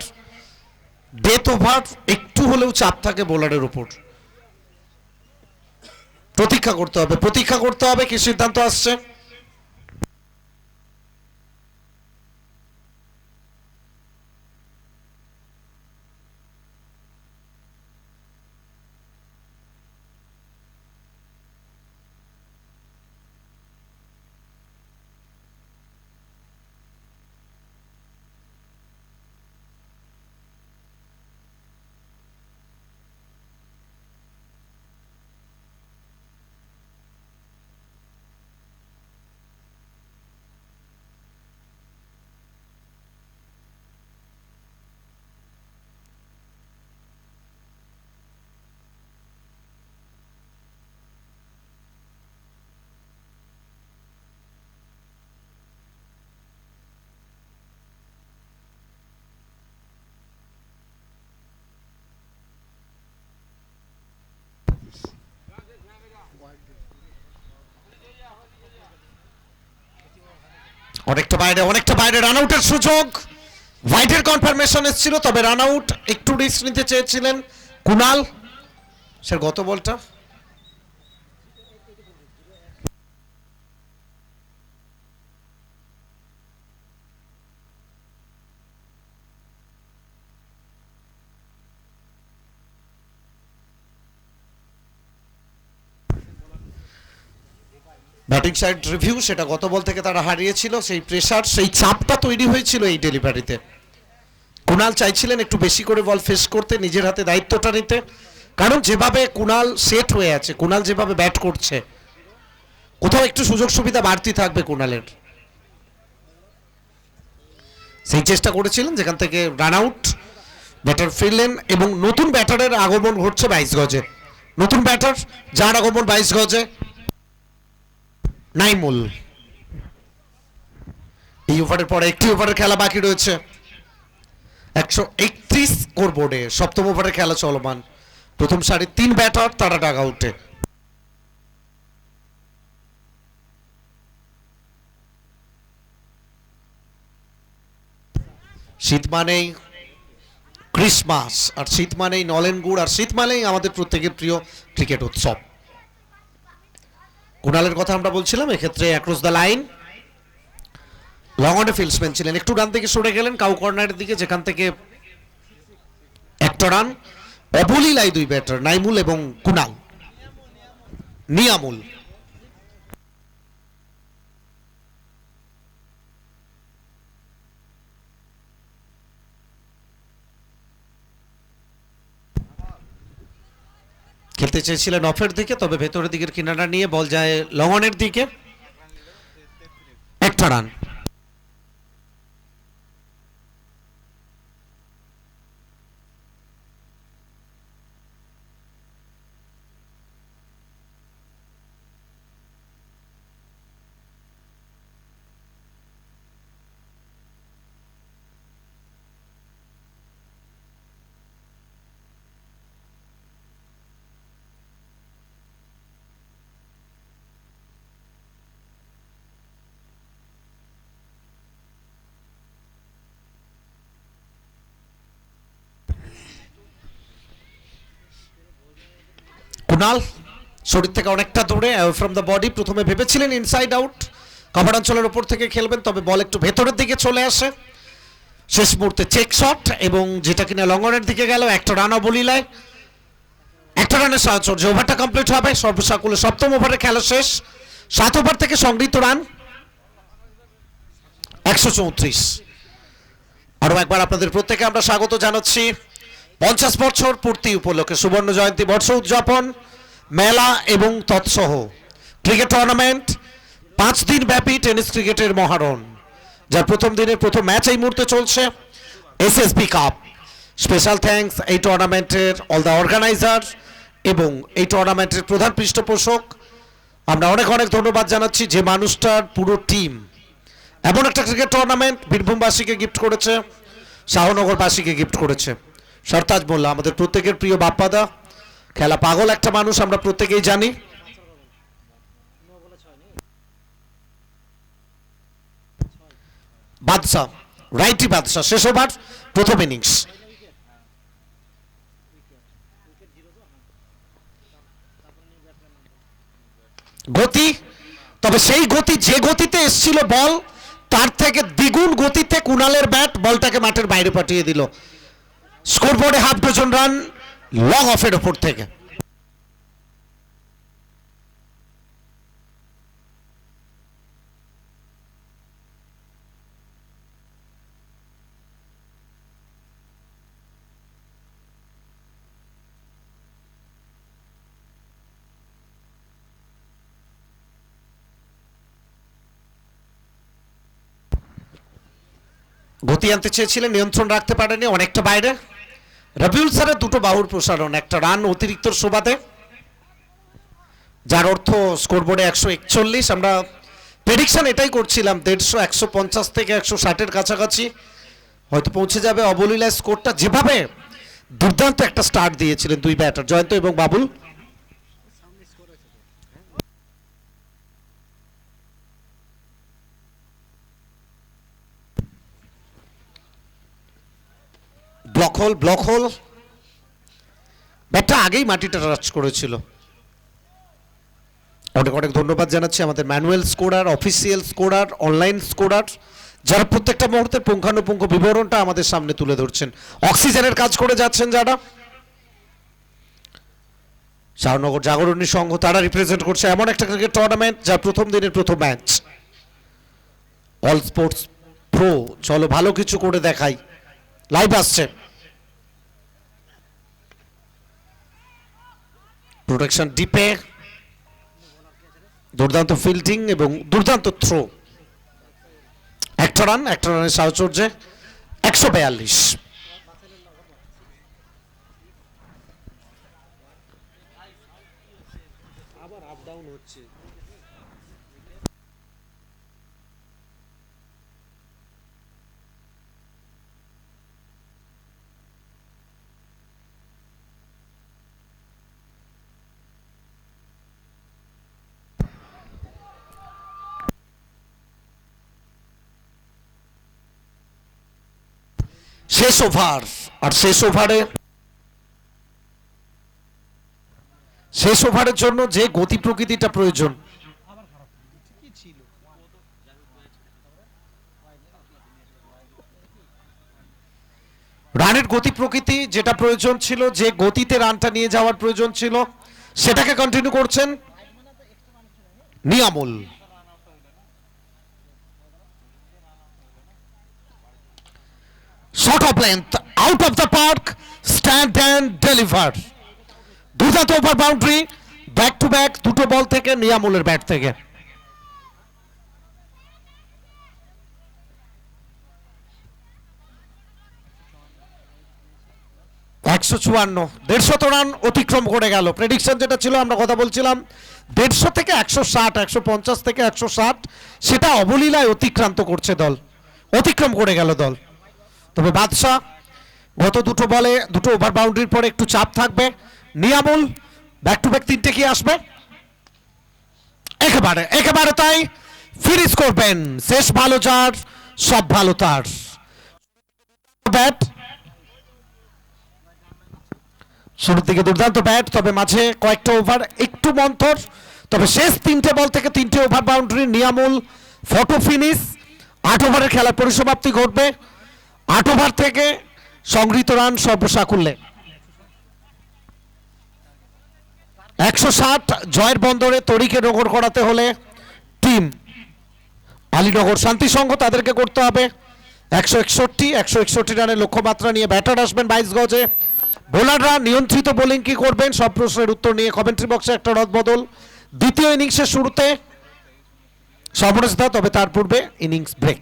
death over, একটু হলেও চাপ থাকে বোলারের উপর। প্রতীক্ষা করতে হবে, প্রতীক্ষা করতে হবে কি সিদ্ধান্ত আসছে। অনেকটা বাইরে রান আউটের সুযোগ, হোয়াইটের কনফার্মেশন এসেছিল, তবে রান আউট, একটু রিস্ক নিতে চেয়েছিলেন কুনাল। স্যার গত বলটা ব্যাটিং সাইড রিভিউ, সেটা গত বল থেকে তারা হারিয়েছিল, সেই প্রেসার, সেই চাপটা তৈরি হয়েছিল এই ডেলিভারিতে। কুনাল চাইছিলেন একটু বেশি করে বল ফেস করতে, নিজের হাতে দায়িত্বটা নিতে, কারণ যেভাবে কুনাল সেট হয়ে আছে, কুনাল যেভাবে ব্যাট করছে, কোথাও একটু সুযোগ সুবিধা বাড়তি থাকবে কুনালের। সেই চেষ্টা করেছিলেন, যেখান থেকে রান আউট, ব্যাটার ফিরলেন এবং নতুন ব্যাটারের আগমন ঘটছে 22 গজে। নতুন ব্যাটার যার আগমন 22 গজে, নাইমুল। এই ওভারের পরে একটি ওভারের খেলা বাকি রয়েছে, 131 স্কোর বোর্ডে সপ্তম ওভারের খেলা চলমান। প্রথম সারি 3 ব্যাটার, তারা ডাগ আউটে। শীত মানেই ক্রিসমাস, আর শীত মানেই নলেন গুড়, আর শীত মানেই আমাদের প্রত্যেকের প্রিয় ক্রিকেট উৎসব। কুনালের কথা আমরা বলছিলাম, এক্ষেত্রে অ্যাক্রস দ্য লাইন লং অনে ফিল্ডসম্যান ছিলেন, একটু ডান দিকে সরে গেলেন কাউ কর্নারের দিকে, যেখান থেকে একটা রান। অবলীলায় 2 ব্যাটার, নাইমুল এবং কুনাল, নিয়ামুল। খেলতে চেয়েছিলেন অফের দিকে, তবে ভেতরের দিকের কিনারা নিয়ে বল যায় লং অনের দিকে, একটা রান। কুনাল শরীর থেকে অনেকটা দূরে ফ্রম দ্য বডি, প্রথমে ভেবেছিলেন ইনসাইড আউট কভার অঞ্চলের উপর থেকে খেলবেন, তবে বল একটু ভেতরের দিকে চলে আসে, শেষ মুহূর্তে চেক শট এবং যেটা কিনা লঙ্গনের দিকে গেল, একটা রান অবলীলায়, একটা রানের সাহায্যে ওভারটা কমপ্লিট হবে। সর্বসাকুলে সপ্তম ওভারে খেলা শেষ, 7 ওভার থেকে সংগৃহীত রান 134। আরো একবার আপনাদের প্রত্যেকে আমরা স্বাগত জানাচ্ছি 50 বছর পূর্তি উপলক্ষে সুবর্ণ জয়ন্তী বর্ষ উদযাপন মেলা এবং তৎসহ ক্রিকেট টুর্নামেন্ট, 5 দিন ব্যাপী টেনিস ক্রিকেটের মহারণ, যার প্রথম দিনের প্রথম ম্যাচ এই মুহূর্তে চলছে, এসএসবি কাপ। স্পেশাল থ্যাঙ্কস এই টুর্নামেন্টের অল দ্য অর্গানাইজার এবং এই টুর্নামেন্টের প্রধান পৃষ্ঠপোষক। আমরা অনেক অনেক ধন্যবাদ জানাচ্ছি যে মানুষটার পুরো টিম এমন একটা ক্রিকেট টুর্নামেন্ট বীরভূমবাসীকে গিফট করেছে, শাহনগরবাসীকে গিফট করেছে। সরতাজ মোল্লা আমাদের প্রত্যেকের প্রিয় বাপ্পাদা, খেলা পাগল একটা মানুষ, আমরা প্রত্যেকেই জানি। বাদশা, রাইটি বাদশা, শেষ ওভার প্রথম ইনিংস। গতি, তবে সেই গতি যে গতিতে এসছিল বল তার থেকে দ্বিগুণ গতিতে কুনালের ব্যাট বলটাকে মাঠের বাইরে পাঠিয়ে দিল। স্কোরবোর্ডে হাফ ডজন রান লং অফের ওপর থেকে। গতি আনতে চেয়েছিলেন, নিয়ন্ত্রণ রাখতে পারেনি, অনেকটা বাইরে। রবিউল স্যারের দুটো বাহুর প্রসারণ, একটা রান অতিরিক্ত সুবাদে, যার অর্থ স্কোরবোর্ডে 141। আমরা প্রেডিকশন এটাই করছিলাম 150, 150 থেকে 160-এর কাছাকাছি হয়তো পৌঁছে যাবে অবলীলায় স্কোরটা। যেভাবে দুর্দান্ত একটা স্টার্ট দিয়েছিলেন দুই ব্যাটার জয়ন্ত এবং বাবুল। ব্লক হোল ব্যাটটা আগেই মাটিটা টাচ করেছিল। অনেক অনেক ধন্যবাদ জানাচ্ছি আমাদের manual scorer, official scorer, online scorer, যারা প্রত্যেকটা মুহূর্তে পুঙ্খানুপুঙ্খ বিবরণটা আমাদের সামনে তুলে ধরছেন, অক্সিজেনের কাজ করে যাচ্ছেন যারা। শাহনগর জাগরণী সংঘ তারা রিপ্রেজেন্ট করছে এমন একটা ক্রিকেট টুর্নামেন্ট যার প্রথম দিনের প্রথম ম্যাচ। অল স্পোর্টস প্রো, চলো ভালো কিছু করে দেখাই, লাইভ আসছে। প্রোটেকশন ডিপে, দুর্দান্ত ফিল্ডিং এবং দুর্দান্ত থ্রো, একটা রানের সাহচর্যে 142। শেষ ওভার, আর শেষ ওভারের জন্য যে গতি প্রকৃতিটা প্রয়োজন, রানের গতি প্রকৃতি যেটা প্রয়োজন ছিল, যে গতিতে রানটা নিয়ে যাওয়ার প্রয়োজন ছিল, সেটাকে কন্টিনিউ করছেন Niyamul. Short of length, out of the park, stand and deliver. দুর্দান্ত over boundary, back to back দুটো বল থেকে নিয়ামুলের ব্যাট থেকে। 154, 150 রান অতিক্রম করে গেল। প্রেডিকশন যেটা ছিল, আমরা কথা বলছিলাম 150 থেকে 160, 150 থেকে 160, সেটা অবলীলায় অতিক্রান্ত করছে দল, অতিক্রম করে গেল দল। তবে বাদশা গত দুটো বলে দুটো ওভার বাউন্ডারির পরে একটু চাপ থাকবে। নিয়ামুল ব্যাক টু ব্যাক 3টে কি আসবে, একেবারে তাই ফিনিশ করবেন। শেষ ভালো যার, সব ভালো তার। ব্যাট শুরুর দিকে দুর্দান্ত ব্যাট, তবে মাঝে কয়েকটা ওভার একটু মন্থর, তবে শেষ 3টে বল থেকে 3টে over boundary Niamul photo finish. 8 ওভারের খেলার পরিসমাপ্তি ঘটবে। 8 ওভার থেকে সংগৃহীত রান সর্বসাকুল্যে 160। জয়ের বন্দরে তরিকে নগর করাতে হলে টিম আলীনগর শান্তি সংঘ তাদেরকে করতে হবে 161 রানের লক্ষ্যমাত্রা নিয়ে ব্যাটার আসবেন 22 গজে। বোলাররা নিয়ন্ত্রিত বোলিং কি করবেন, সব প্রশ্নের উত্তর নিয়ে কমেন্ট্রি বক্সে একটা রদবদল দ্বিতীয় ইনিংসের শুরুতে সর্বনাশ দা, তবে তার পূর্বে innings break.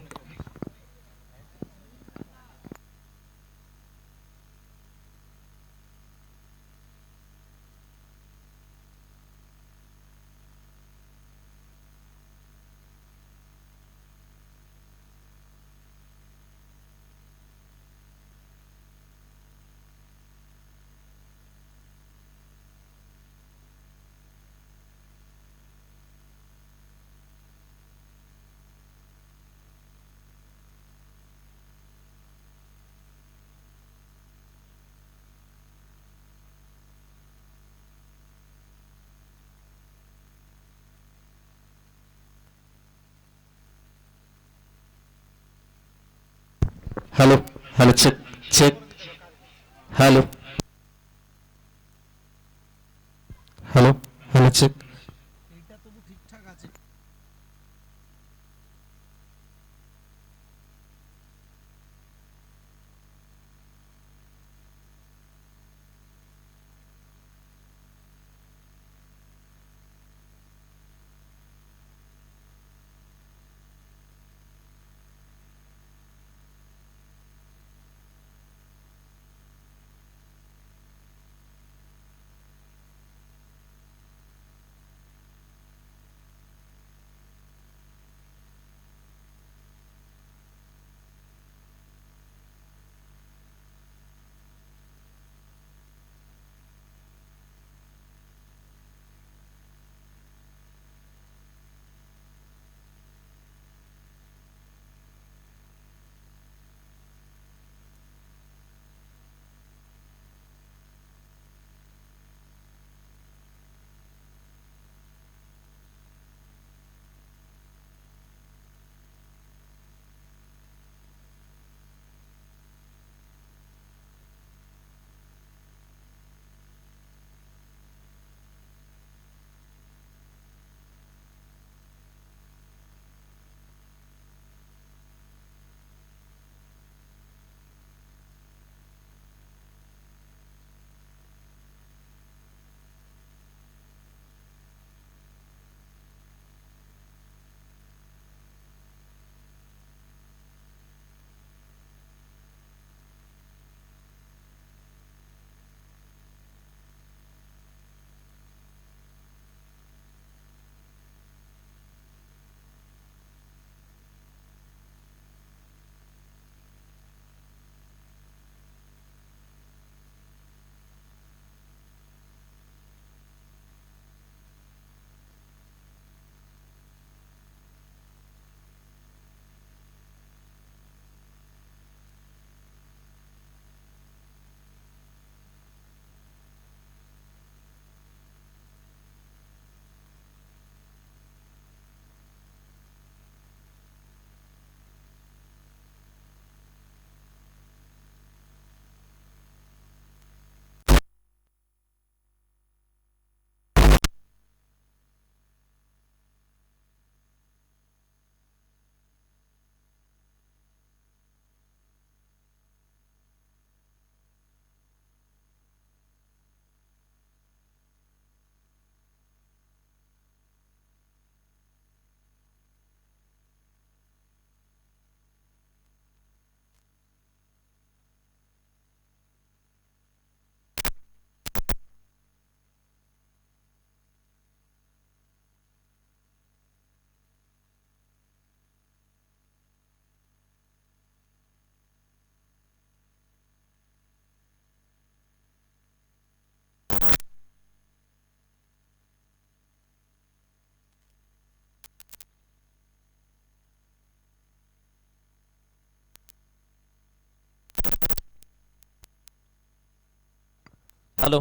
Hello hello, check check, hello hello hello, check. Hello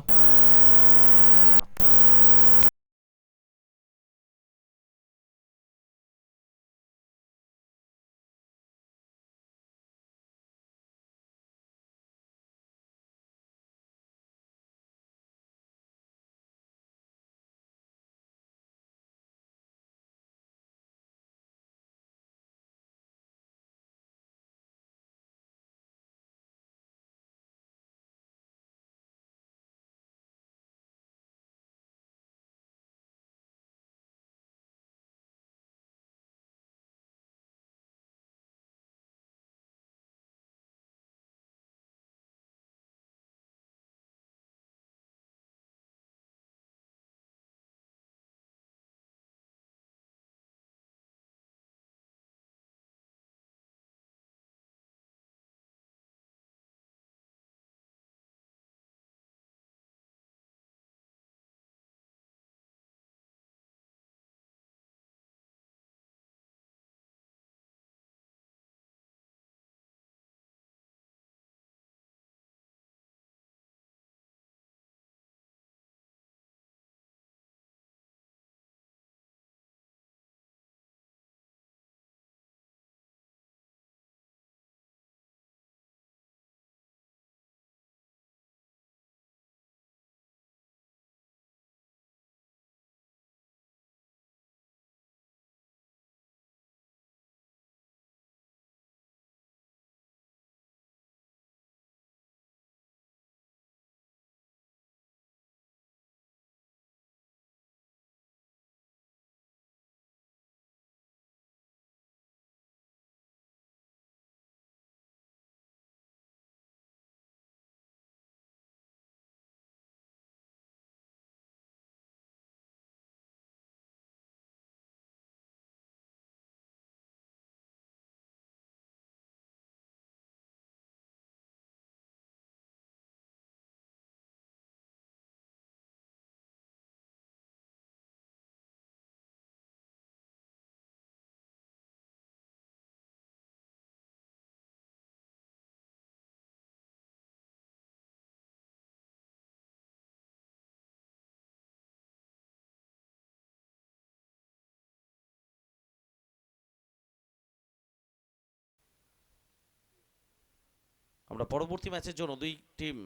আমরা পরবর্তী ম্যাচের জন্য দুই টিম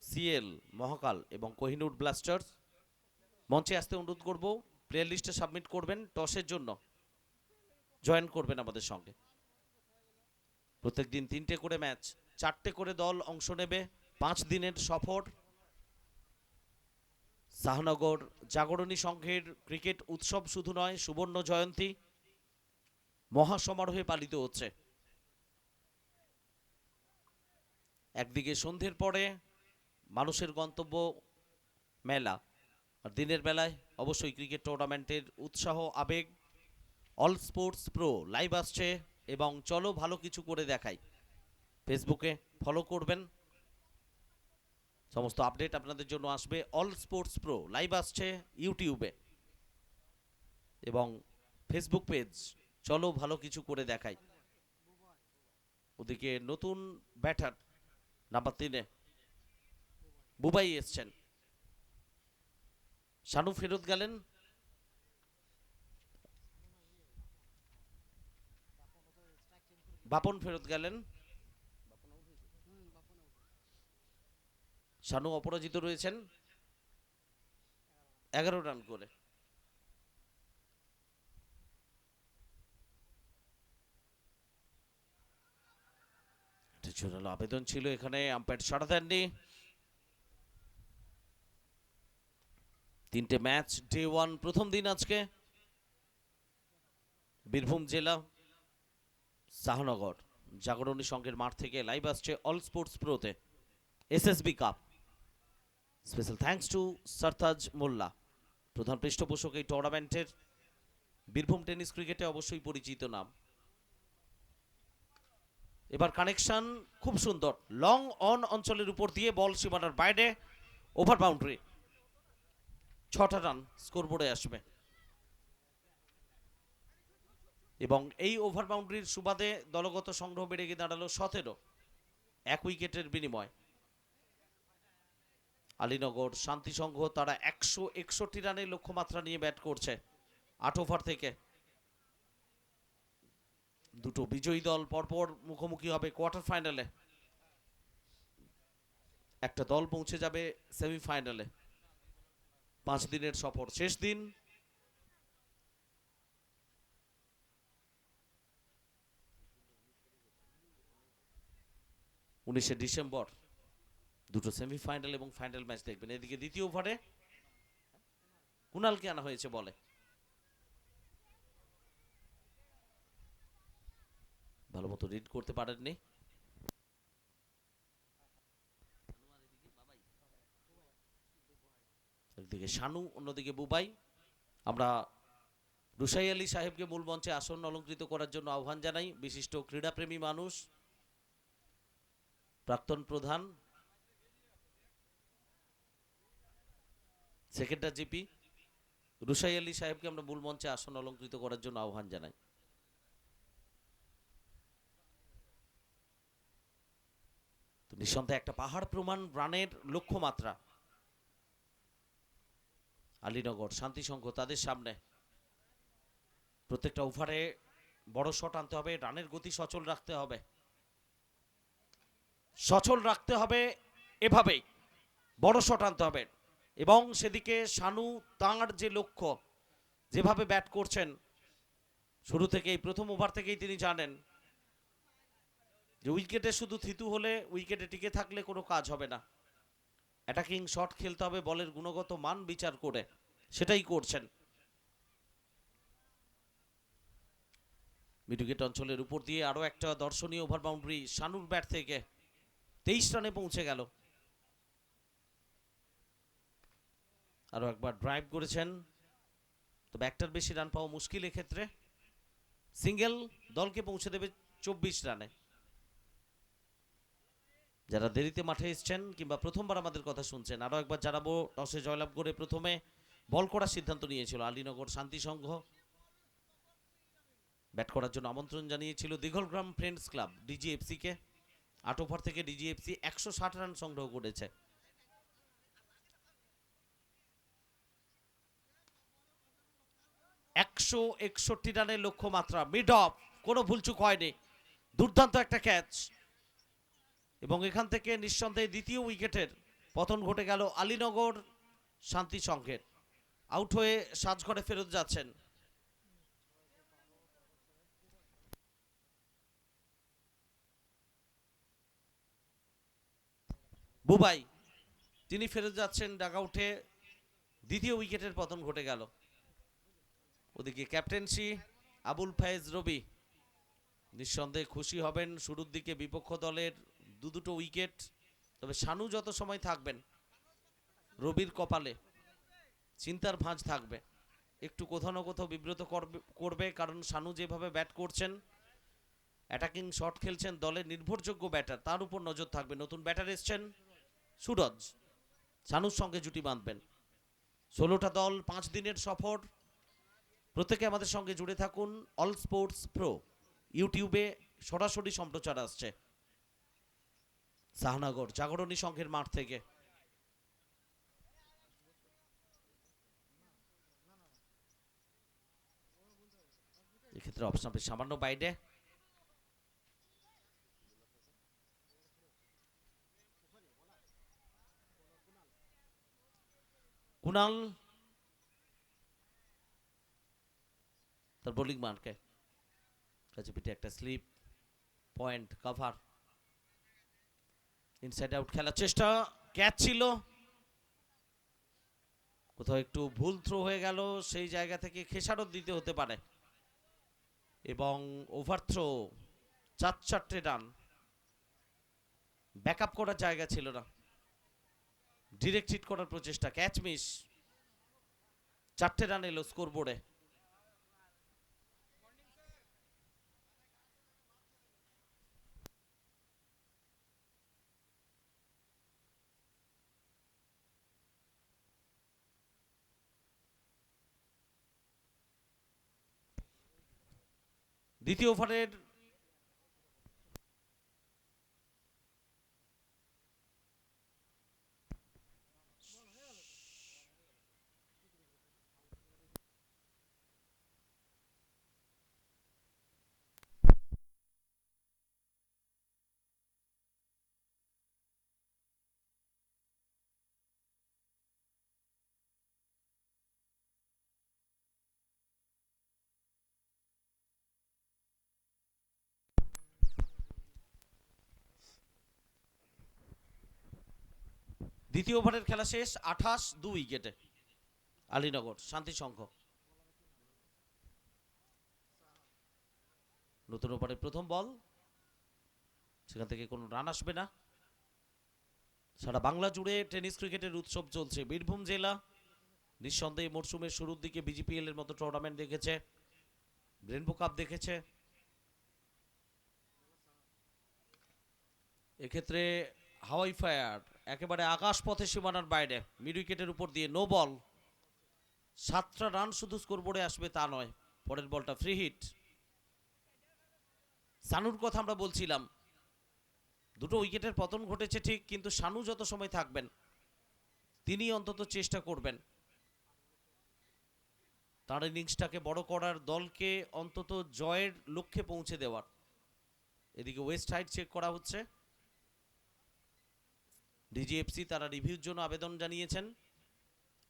সিএল মহাকাল এবং কোহিনুর ব্লাস্টার্স মঞ্চে আসতে অনুরোধ করব। প্লেয়ার লিস্টে সাবমিট করবেন, টসের জন্য জয়েন করবেন আমাদের সঙ্গে। প্রত্যেকদিন 3টে করে ম্যাচ, 4টে করে দল অংশ নেবে। 5 দিনের সফর। শাহনগর জাগরণী সংঘের ক্রিকেট উৎসব শুধু নয়, সুবর্ণ জয়ন্তী মহাসমারোহে পালিত হচ্ছে। একদিকে সন্ধ্যের পরে মানুষের গন্তব্য মেলা, আর দিনের বেলায় অবশ্যই ক্রিকেট টুর্নামেন্টের উৎসাহ আবেগ। অল স্পোর্টস প্রো লাইভ আসছে এবং চলো ভালো কিছু করে দেখাই ফেসবুকে ফলো করবেন। সমস্ত আপডেট আপনাদের জন্য আসবে। অল স্পোর্টস প্রো লাইভ আসছে ইউটিউবে এবং ফেসবুক পেজ চলো ভালো কিছু করে দেখাই। ওদিকে নতুন ব্যাটার নাম্বার 3-এ বুবাই এসছেন। শানু ফেরত গেলেন। বাপন ফেরত গেলেন। শানু অপরাজিত রয়েছেন 11 রান করে। জোরালো আবেদন ছিল এখানে, আম্পায়ার সাড়া দেননি। 3টে ম্যাচ, ডে 1 প্রথম দিন আজকে। বীরভূম জেলা শাহনগর জাগরণী সংঘের মাঠ থেকে লাইভ আসছে অল স্পোর্টস প্রোতে SSB cup. Special thanks to Sartaj Molla, প্রধান পৃষ্ঠপোষক এই টুর্নামেন্টের। বীরভূম টেনিস ক্রিকেটে অবশ্যই পরিচিত নাম। এবার কানেকশন খুব সুন্দর, লং অন অঞ্চলের উপর দিয়ে বল সীমানার বাইরে, ওভার বাউন্ডারি। 6টা রান স্কোরবোর্ডে আসবে এবং এই ওভার বাউন্ডারির সুবাদে দলগত সংগ্রহ বেড়ে গিয়ে দাঁড়ালো 17, 1 উইকেটের বিনিময়। আলীনগর শান্তি সংঘ তারা 161 রানের লক্ষ্যমাত্রা নিয়ে ব্যাট করছে 8 ওভার থেকে। দুটো বিজয়ী দল পরপর মুখোমুখি হবে কোয়ার্টার ফাইনালে, একটা দল পৌঁছে যাবে সেমিফাইনালে। 5 দিনের সফর, শেষ দিন। উনিশে ডিসেম্বর দুটো সেমিফাইনাল এবং ফাইনাল ম্যাচ দেখবেন। এদিকে দ্বিতীয় ওভারে কুণালকে আনা হয়েছে বলে, ভালো মতো রিড করতে পারেননি। একদিকে শানু, অন্যদিকে বুবাই। আমরা রুশাই আলী সাহেবকে মূল মঞ্চে আসন অলঙ্কৃত করার জন্য আহ্বান জানাই। বিশিষ্ট ক্রীড়াপ্রেমী মানুষ, প্রাক্তন প্রধান, সেকেন্ডার জিপি রুশাই আলী সাহেবকে আমরা মূল মঞ্চে আসন অলঙ্কৃত করার জন্য আহ্বান জানাই। তো নিঃসন্দেহে একটা পাহাড় প্রমাণ রানের লক্ষ্যমাত্রা আলীনগর শান্তি সংঘ তাদের সামনে। প্রত্যেকটা ওভারে বড় শট আনতে হবে, রানের গতি সচল রাখতে হবে, সচল রাখতে হবে, এভাবেই বড় শট আনতে হবে। এবং সেদিকে শানু তাঁর যে লক্ষ্য, যেভাবে ব্যাট করছেন শুরু থেকেই, প্রথম ওভার থেকেই তিনি জানেন যে উইকেটে শুধু থিতু হলে, উইকেটে টিকে থাকলে কোনো কাজ হবে না। অ্যাটাকিং শট খেলতে হবে বলের গুণগত মান বিচার করে, সেটাই করছেন। মিডউইকেট অঞ্চলের উপর দিয়ে আরো একটা দর্শনীয় ওভার বাউন্ডারি শানুর ব্যাট থেকে 23 রানে পৌঁছে গেল। আরো একবার ড্রাইভ করেছেন, তবে একটার বেশি রান পাওয়া মুশকিল এক্ষেত্রে। সিঙ্গেল দলকে পৌঁছে দেবে 24 রানে। যারা দেরিতে মাঠে এসছেন কিংবা প্রথমবার আমাদের কথা শুনছেন, আরো একবার জানাবো, টসে জয়লাভ করে প্রথমে বল করার সিদ্ধান্ত নিয়েছিল আলীনগর শান্তি সংঘ। ব্যাট করার জন্য আমন্ত্রণ জানিয়েছিল দিঘলগ্রাম ফ্রেন্ডস ক্লাব ডিজিএফসি কে। 8 ওভার থেকে ডিজিএফসি 160 রান সংগ্রহ করেছে। একশো 61 রানের লক্ষ্যমাত্রা, মিড অফ, কোনো ভুলচুক হয়নি, দুর্দান্ত একটা ক্যাচ। এবং এখান থেকে নিঃসন্দেহে দ্বিতীয় উইকেটের পতন ঘটে গেল আলীনগর শান্তি সংঘের। আউট হয়ে সাজঘরে ফেরত যাচ্ছেন বুবাই, তিনি ফেরত যাচ্ছেন ডাগআউটে। দ্বিতীয় উইকেটের পতন ঘটে গেল। ওদিকে ক্যাপ্টেন্সি আবুল ফায়েজ রবি নিঃসন্দেহে খুশি হবেন। শুরুর দিকে বিপক্ষ দলের দুটো উইকেট, তবে শানু যত সময় থাকবেন রবির কপালে চিন্তার ভাঁজ থাকবে, একটু কোথাও না কোথাও বিব্রত করবে। কারণ শানু যেভাবে ব্যাট করছেন, অ্যাটাকিং শট খেলছেন, দলের নির্ভরযোগ্য ব্যাটার, তার উপর নজর থাকবে। নতুন ব্যাটার এসছেন সুরজ, শানুর সঙ্গে জুটি বাঁধবেন। 16টা দল, 5 দিনের সফর। প্রত্যেকে আমাদের সঙ্গে জুড়ে থাকুন। অল স্পোর্টস প্রো ইউটিউবে সরাসরি সম্প্রচার আসছে শাহনগর জাগরণী সংঘের মাঠ থেকে। এক্ষেত্রে অপশন সামান্য বাইরে। কুণাল তার বোলিং মার্কে কাছে পিঠে একটা slip, point cover, inside out খেলার চেষ্টা, ক্যাচ ছিল, কোথাও একটু ভুল থ্রো হয়ে গেল, সেই জায়গা থেকে খেসারত দিতে হতে পারে। এবং ওভার থ্রো, 4 রান, ব্যাকআপ করার জায়গা ছিল না, ডিরেক্ট হিট করার প্রচেষ্টা, ক্যাচ মিস। 4 রান এলো স্কোর বোর্ডে। দ্বিতীয় ওভারের দ্বিতীয় ওভারের খেলা শেষ, 28 2 উইকেটে আলীনগর শান্তি সংঘ। নতুন ওভারের প্রথম বল, সেখান থেকে কোনো রান আসবে না। সারা বাংলা জুড়ে টেনিস ক্রিকেটের উৎসব চলছে। বীরভূম জেলা নিঃসন্দেহে মরশুমের শুরুর দিকে বিজিপিএল এর মতো টুর্নামেন্ট দেখেছে, রেনবো কাপ দেখেছে। এক্ষেত্রে হাওয়াই ফায়ার একেবারে আকাশ পথে সীমানার বাইরে, মিড উইকেটের উপর দিয়ে নো বল। 7টা রান শুধু স্কোরবোর্ডে আসবে তা নয়, পরের বলটা ফ্রি হিট। সানুর কথা আমরা বলছিলাম, দুটো উইকেটের পতন ঘটেছে ঠিক, কিন্তু সানু যত সময় থাকবেন তিনি অন্তত চেষ্টা করবেন তার ইনিংসটাকে বড় করার, দলকে অন্তত জয়ের লক্ষ্যে পৌঁছে দেওয়ার। এদিকে ওয়েস্ট হাইড চেক করা হচ্ছে, ডিজিএফসি তারা রিভিউর জন্য আবেদন জানিয়েছেন।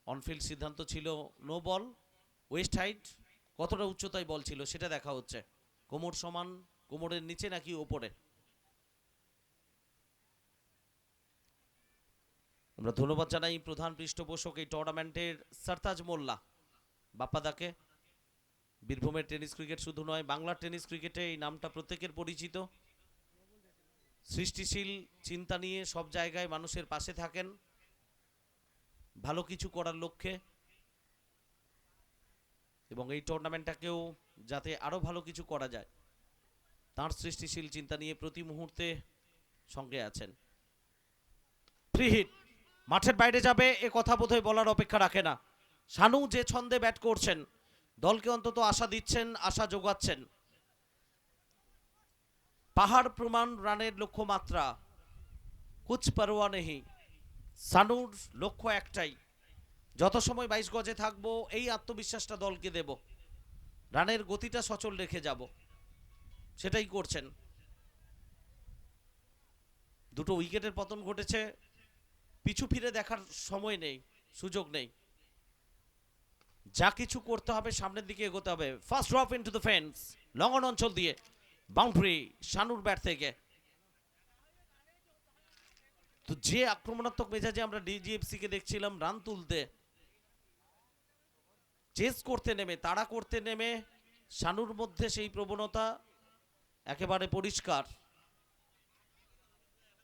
অনফিল্ড সিদ্ধান্ত ছিল নো বল। ওয়েস্ট হাইড কতটা উচ্চতায় বল ছিল সেটা দেখা হচ্ছে, কোমর সমান, কোমরের নিচে নাকি ওপরে। আমরা ধন্যবাদ জানাই প্রধান পৃষ্ঠপোষক এই টুর্নামেন্টের সরতাজ মোল্লা বাপ্পাদাকে। বীরভূমের টেনিস ক্রিকেট শুধু নয়, বাংলার টেনিস ক্রিকেটে এই নামটা প্রত্যেকের পরিচিত। সৃষ্টিশীল চিন্তা নিয়ে সব জায়গায় মানুষের পাশে থাকেন ভালো কিছু করার লক্ষ্যে, এবং এই টুর্নামেন্টটাকেও যাতে আরো ভালো কিছু করা যায় তার সৃষ্টিশীল চিন্তা নিয়ে প্রতি মুহূর্তে সঙ্গে আছেন। ফ্রি হিট, মাঠের বাইরে যাবে এ কথা বোধহয় বলার অপেক্ষা রাখে না। শানু যে ছন্দে ব্যাট করছেন, দলকে অন্তত আশা দিচ্ছেন, আশা যোগাচ্ছেন। পাহাড় প্রমাণ রানের লক্ষ্যমাত্রা, কুছ পরোয়া নেই। সানুর লক্ষ্য একটাই, যত সময় 22 গজে থাকবো এই আত্মবিশ্বাসটা দলকে দেব, রানের গতিটা সচল রেখে যাব, সেটাই করছেন। দুটো উইকেটের পতন ঘটেছে, পিছু ফিরে দেখার সময় নেই, সুযোগ নেই। যা কিছু করতে হবে সামনের দিকে এগোতে হবে। First drop into the fence, long on অঞ্চল দিয়ে বাউন্ডারি শানুর ব্যাট থেকে। তো যে আক্রমণাত্মক মেজাজে আমরা ডিজিএফসি কে দেখছিলাম রান তুলতে, চেস করতে নেমে, তাড়া করতে নেমে, শানুর মধ্যে সেই প্রবণতা একেবারে পরিষ্কার।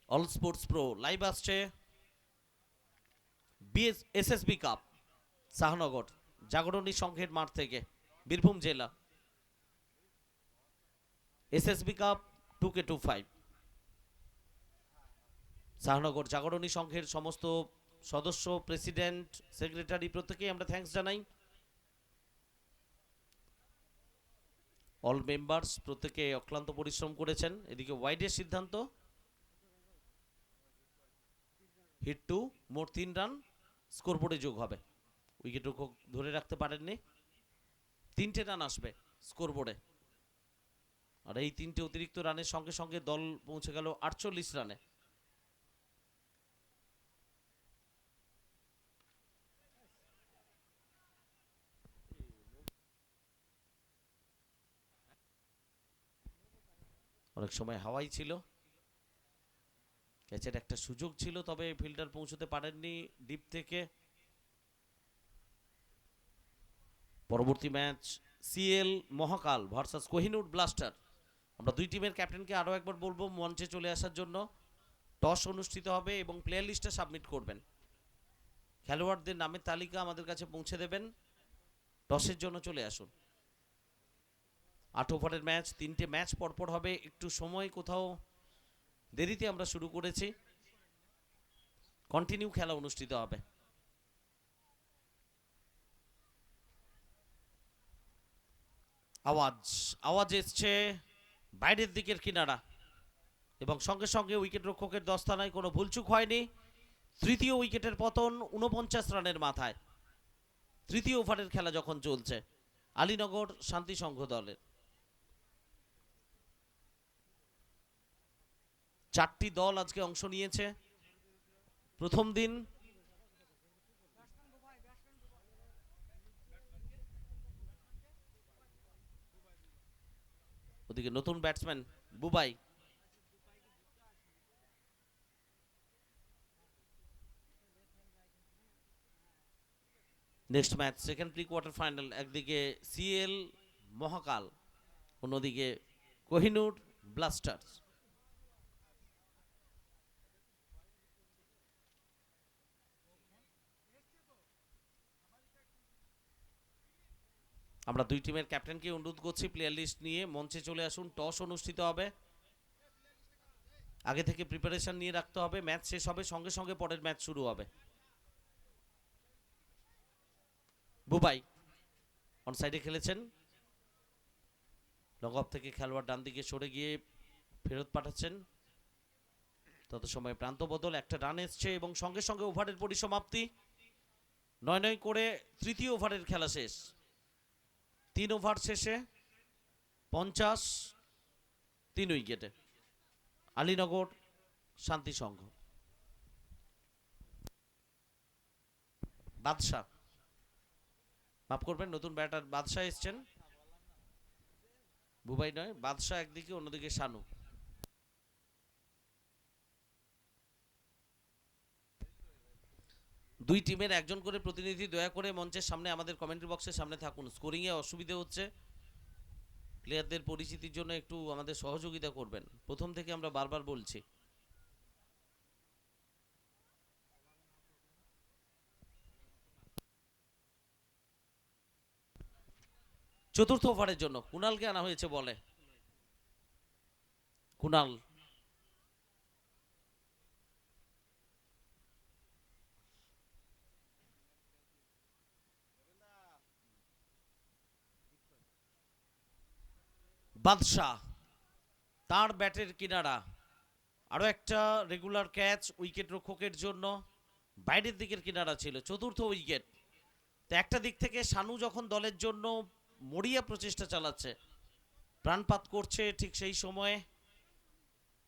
অল স্পোর্টস প্রো লাইভ আসছে এসএসবি কাপ শাহনগর জাগরণী সংঘের মাঠ থেকে, বীরভূম জেলা। এসএসবি কাপ 2K25 শাহনগর জাগরণী সংঘের সমস্ত সদস্য, প্রেসিডেন্ট, সেক্রেটারি প্রত্যেকেই আমরা থ্যাঙ্কস জানাই। অল মেম্বার্স প্রত্যেকে অক্লান্ত পরিশ্রম করেছেন। এদিকে ওয়াইডের সিদ্ধান্ত, হিট 2, মোট 3 রান স্কোরবোর্ডে যোগ হবে। উইকেট রক্ষক ধরে রাখতে পারেননি, 3টে রান আসবে স্কোরবোর্ডে, আর এই 3টে অতিরিক্ত রানের সঙ্গে সঙ্গে দল পৌঁছে গেল 48 রানে। অনেক সময় হাওয়াই ছিল, ক্যাচের একটা সুযোগ ছিল, তবে ফিল্ডার পৌঁছতে পারেননি ডিপ থেকে। পরবর্তী ম্যাচ সিএল মহাকাল ভার্সাস কোহিনুর ব্লাস্টার। আমরা দুই টিমের ক্যাপ্টেনকে আরও একবার বলবো মঞ্চে চলে আসার জন্য। টস অনুষ্ঠিত হবে এবং প্লেয়ার লিস্টে সাবমিট করবেন, খেলোয়াড়দের নামের তালিকা আমাদের কাছে পৌঁছে দেবেন। টসের জন্য চলে আসুন। 8 ওভারের ম্যাচ, 3টে ম্যাচ পরপর হবে, একটু সময় কোথাও দেরিতে আমরা শুরু করেছি, কন্টিনিউ খেলা অনুষ্ঠিত হবে। আওয়াজ আওয়াজ এসছে বাইরের দিকের কিনারা, এবং সঙ্গে সঙ্গে উইকেট রক্ষকের দস্তানায় কোনো ভুলচুক হয়নি। তৃতীয় উইকেটের পতন 49 রানের মাথায়, তৃতীয় ওভারের খেলা যখন চলছে আলীনগর শান্তি সংঘ দলের। 4টি দল আজকে অংশ নিয়েছে প্রথম দিন। ওদিকে নতুন batsman Bubai, next match second pre quarter final, একদিকে সিএল মহাকাল, অন্যদিকে কোহিনূর ব্লাস্টার্স। আমরা দুই টিমের ক্যাপ্টেনকে অনুরোধ করছি প্লেয়ার লিস্ট নিয়ে মঞ্চে চলে আসুন। টস অনুষ্ঠিত হবে, আগে থেকে প্রিপারেশন নিয়ে রাখতে হবে। ম্যাচ শেষ হবে সঙ্গে সঙ্গে পরের ম্যাচ শুরু হবে। বুবাই অন সাইডে খেলেছেন, লং অফ থেকে খেলোয়াড় ডান দিকে সরে গিয়ে ফেরত পাঠাচ্ছেন। তত সময় প্রান্ত বদল, একটা রান এসছে এবং সঙ্গে সঙ্গে ওভারের পরিসমাপ্তি। 9-9 করে তৃতীয় ওভারের খেলা শেষ। 3 ওভার শেষে 50, 3 উইকেটে আলীনগর শান্তি সংঘ। বাদশাহ, মাফ করবেন, নতুন ব্যাটার বাদশাহ এসছেন। বুবাই নয়, বাদশাহ একদিকে, অন্যদিকে শানু। দুই টিমের একজন করে প্রতিনিধি দয়া করে মঞ্চের সামনে, আমাদের কমেন্ট্রি বক্সের সামনে থাকুন। স্কোরিং এ অসুবিধা হচ্ছে, প্লেয়ারদের পরিচিতির জন্য একটু আমাদের সহযোগিতা করবেন, প্রথম থেকে আমরা বারবার বলছি। চতুর্থ ওভারের জন্য কুণালকে আনা হয়েছে বলে। কুণাল বাদশাহ, তার ব্যাটের কিনারা, আরো একটা রেগুলার ক্যাচ উইকেট রক্ষকের জন্য। বাইরের দিকের কিনারা ছিল, চতুর্থ উইকেট। তো একটা দিক থেকে শানু যখন দলের জন্য মরিয়া প্রচেষ্টা চালাচ্ছে, প্রাণপাত করছে, ঠিক সেই সময়ে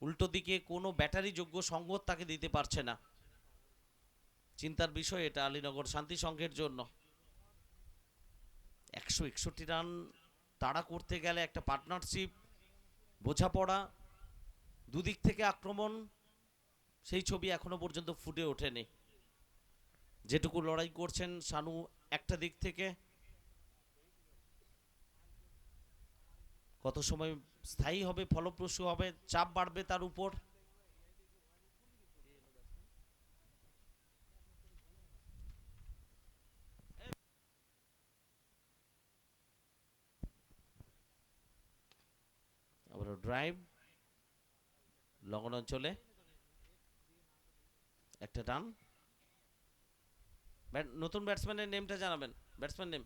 উল্টো দিকে কোনো ব্যাটারি যোগ্য সঙ্গত তাকে দিতে পারছে না। চিন্তার বিষয় এটা আলীনগর শান্তি সংঘের জন্য। 161 রান তাড়া করতে গেলে একটা পার্টনারশিপ, বোঝাপড়া, দুদিক থেকে আক্রমণ, সেই ছবি এখনো পর্যন্ত ফুটে ওঠেনি। যেটুকু লড়াই করছেন শানু একটা দিক থেকে, কত সময় স্থায়ী হবে, ফলপ্রসূ হবে, চাপ বাড়বে তার উপর। আবার ড্রাইভ লগন অঞ্চলে একটা রান। নতুন ব্যাটসম্যানের নেমটা জানাবেন, ব্যাটসম্যান নেম।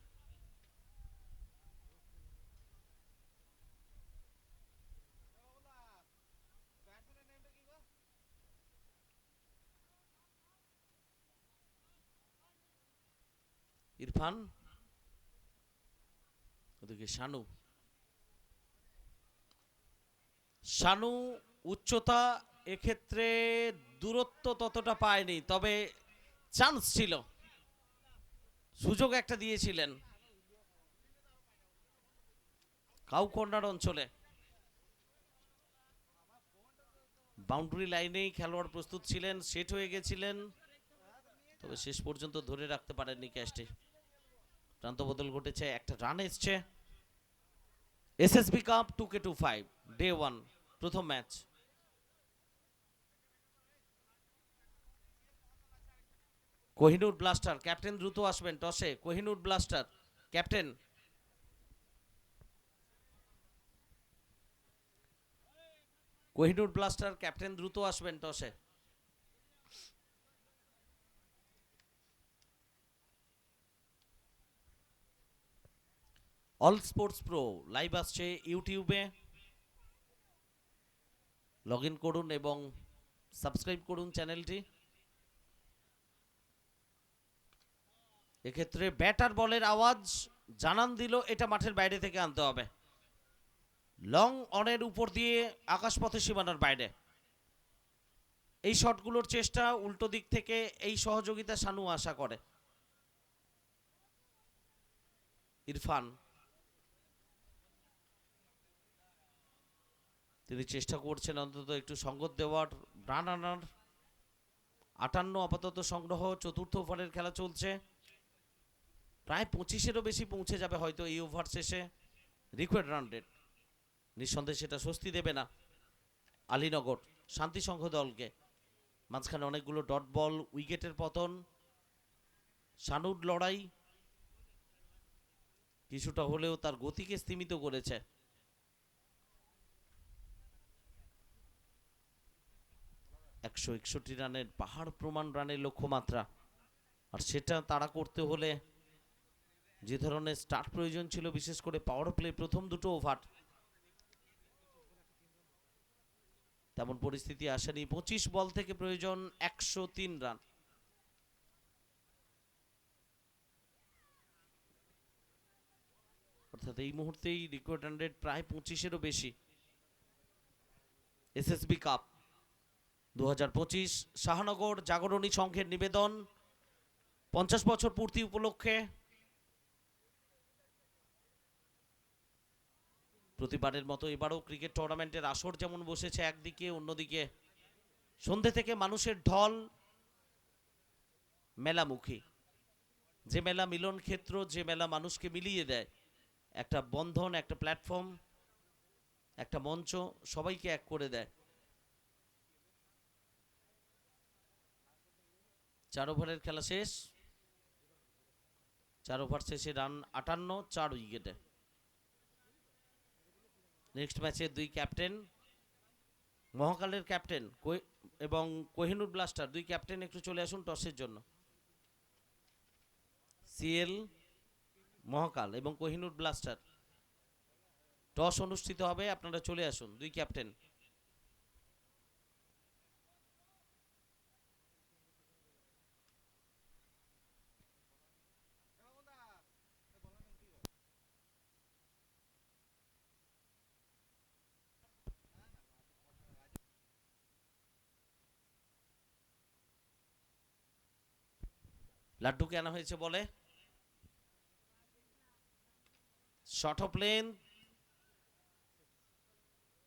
ইরফান, ওদিকে শানু। শানু উচ্চতা এক্ষেত্রে দূরত্ব ততটা পায়নি, তবে চান্স ছিল, সুযোগ একটা দিয়েছিলেন। কাউ কর্নার অঞ্চলে বাউন্ডারি লাইনেই খেলোয়াড় প্রস্তুত ছিলেন, সেট হয়ে গেছিলেন, তবে শেষ পর্যন্ত ধরে রাখতে পারেননি ক্যাচটি। প্রান্ত বদল ঘটেছে, একটা রান এসছে। এসএসবি কাপ 2K25 ডে 1 প্রথম ম্যাচ। কোহিনূর ব্লাস্টার, ক্যাপ্টেন দ্রুত আসবেন টসে। Kohinoor blaster captain, Kohinoor blaster captain দ্রুত আসবেন টসে। অল স্পোর্টস প্রো লাইভ আসছে ইউটিউবে, লগ ইন করুন এবং সাবস্ক্রাইব করুন চ্যানেলটি। এক্ষেত্রে ব্যাটার বলের আওয়াজ জানান দিল এটা মাঠের বাইরে থেকে আনতে হবে। লং অনের উপর দিয়ে আকাশপথে সীমানার বাইরে এই শটগুলোর চেষ্টা, উল্টো দিক থেকে এই সহযোগিতা শানু আশা করে। ইরফান, তিনি চেষ্টা করছেন অন্তত একটু সঙ্গত দেওয়ার, রান আনার। 58 আপাতত সংগ্রহ, চতুর্থ ওভারের খেলা চলছে। প্রায় 25-এরও বেশি পৌঁছে যাবে হয়তো এই ওভার শেষে রিকোয়ার্ড রান রেট। নিঃসন্দেহে সেটা স্বস্তি দেবে না আলীনগর শান্তি সংঘ দলকে। মাঝখানে অনেকগুলো ডট বল, উইকেটের পতন, শানুর লড়াই কিছুটা হলেও তার গতিকে স্তীমিত করেছে। একশো 61 রানের পাহাড় প্রমাণ রানের লক্ষ্যমাত্রা, আর সেটা তাড়া করতে হলে যে ধরনের স্টার্ট প্রয়োজন ছিল, বিশেষ করে পাওয়ার প্লে প্রথম দুটো ওভার, তেমন পরিস্থিতি আসেনি। 25 বল থেকে প্রয়োজন 103 রান। অর্থাৎ এই মুহূর্তেই রিকোয়ার্ড রান রেট প্রায় 25-এরও বেশি। এসএসবি কাপ 2025 শাহনগর জাগরণী সংঘের নিবেদন 50 বছর পূর্তি উপলক্ষে প্রতিবারের মতো এবারও ক্রিকেট টুর্নামেন্টের আসর যেমন বসেছে একদিকে, অন্যদিকে সন্ধে থেকে মানুষের ঢল মেলামুখী। যে মেলা মিলন ক্ষেত্র, যে মেলা মানুষকে মিলিয়ে দেয়, একটা বন্ধন, একটা প্ল্যাটফর্ম, একটা মঞ্চ, সবাইকে এক করে দেয়। 4 ওভারের খেলা শেষ। 4 ওভার শেষে রান 58, 4 উইকেটে। নেক্সট ম্যাচে 2 ক্যাপ্টেন, মহাকালের ক্যাপ্টেন এবং কোহিনুর ব্লাস্টার 2 ক্যাপ্টেন একটু চলে আসুন টসের জন্য। সিএল মহাকাল এবং কোহিনুর ব্লাস্টার টস অনুষ্ঠিত হবে, আপনারা চলে আসুন 2 ক্যাপ্টেন। লাড্ডুকে আনা হয়েছে বলে, শর্ট অফ লেন,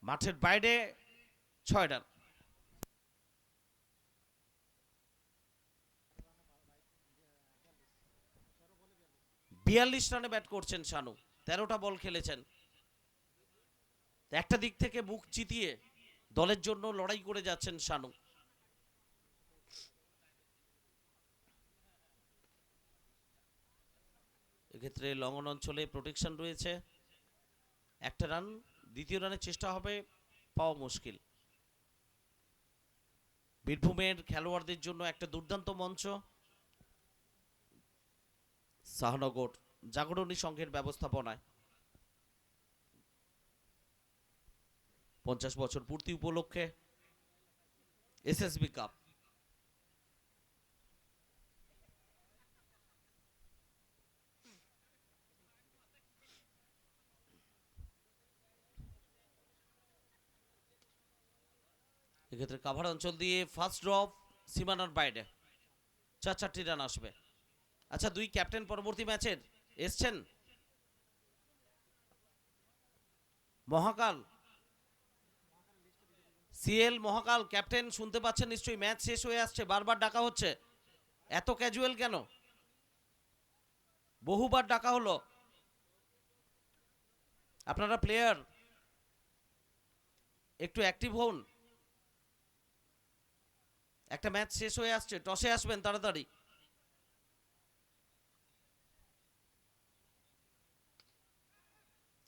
মাঠের বাইরে, 6 রান। বিয়াল্লিশ রানে ব্যাট করছেন শানু, 13টা বল খেলেছেন। একটা দিক থেকে বুক চিতিয়ে দলের জন্য লড়াই করে যাচ্ছেন শানু। এক্ষেত্রে লং অন অঞ্চলে প্রোটেকশন রয়েছে, একটা রান, দ্বিতীয় রানের চেষ্টা হবে, পাওয়া মুশকিল। বীরভূমের খেলোয়াড়দের জন্য একটা দুর্দান্ত মঞ্চ শাহনগর জাগরণী সংঘের ব্যবস্থাপনায়। 50 বছর পূর্তি উপলক্ষে এসএসবি কাপ। এক্ষেত্রে কাভার অঞ্চল দিয়ে ফার্স্ট ড্রপ, সীমানার বাইরে, 4টি রান আসবে। আচ্ছা, 2 ক্যাপ্টেন পরবর্তী ম্যাচের এসছেন। মহাকাল, সিএল মহাকাল ক্যাপ্টেন শুনতে পাচ্ছেন নিশ্চয়ই, ম্যাচ শেষ হয়ে আসছে, বারবার ডাকা হচ্ছে, এত ক্যাজুয়াল কেন? বহুবার ডাকা হলো। আপনারা প্লেয়ার একটু অ্যাক্টিভ হন, একটা ম্যাচ শেষ হয়ে আসছে, টসে আসবেন তাড়াতাড়ি।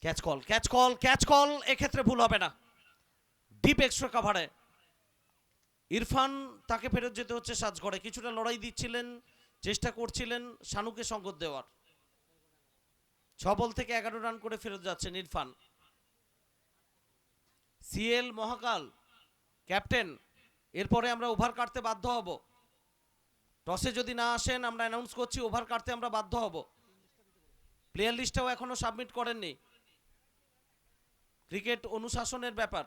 Catch call, catch call, catch call, এক্ষেত্রে ভুল হবে না। ডিপ এক্সট্রা কাভারে ইরফান, তাকে ফেরত যেতে হচ্ছে সাজঘরে। কিছুটা লড়াই দিচ্ছিলেন, চেষ্টা করছিলেন শানুকে সঙ্গত দেওয়ার। 6 বল থেকে 11 রান করে ফেরত যাচ্ছেন ইরফান। সিএল মহাকাল ক্যাপ্টেন, এরপরে আমরা ওভার কাটতে বাধ্য হব। টসে যদি না আসেন, আমরা অ্যানাউন্স করছি ওভার কাটতে আমরা বাধ্য হব। প্লেয়ার লিস্টটাও এখনো সাবমিট করেননি। ক্রিকেট অনুশাসনের ব্যাপার,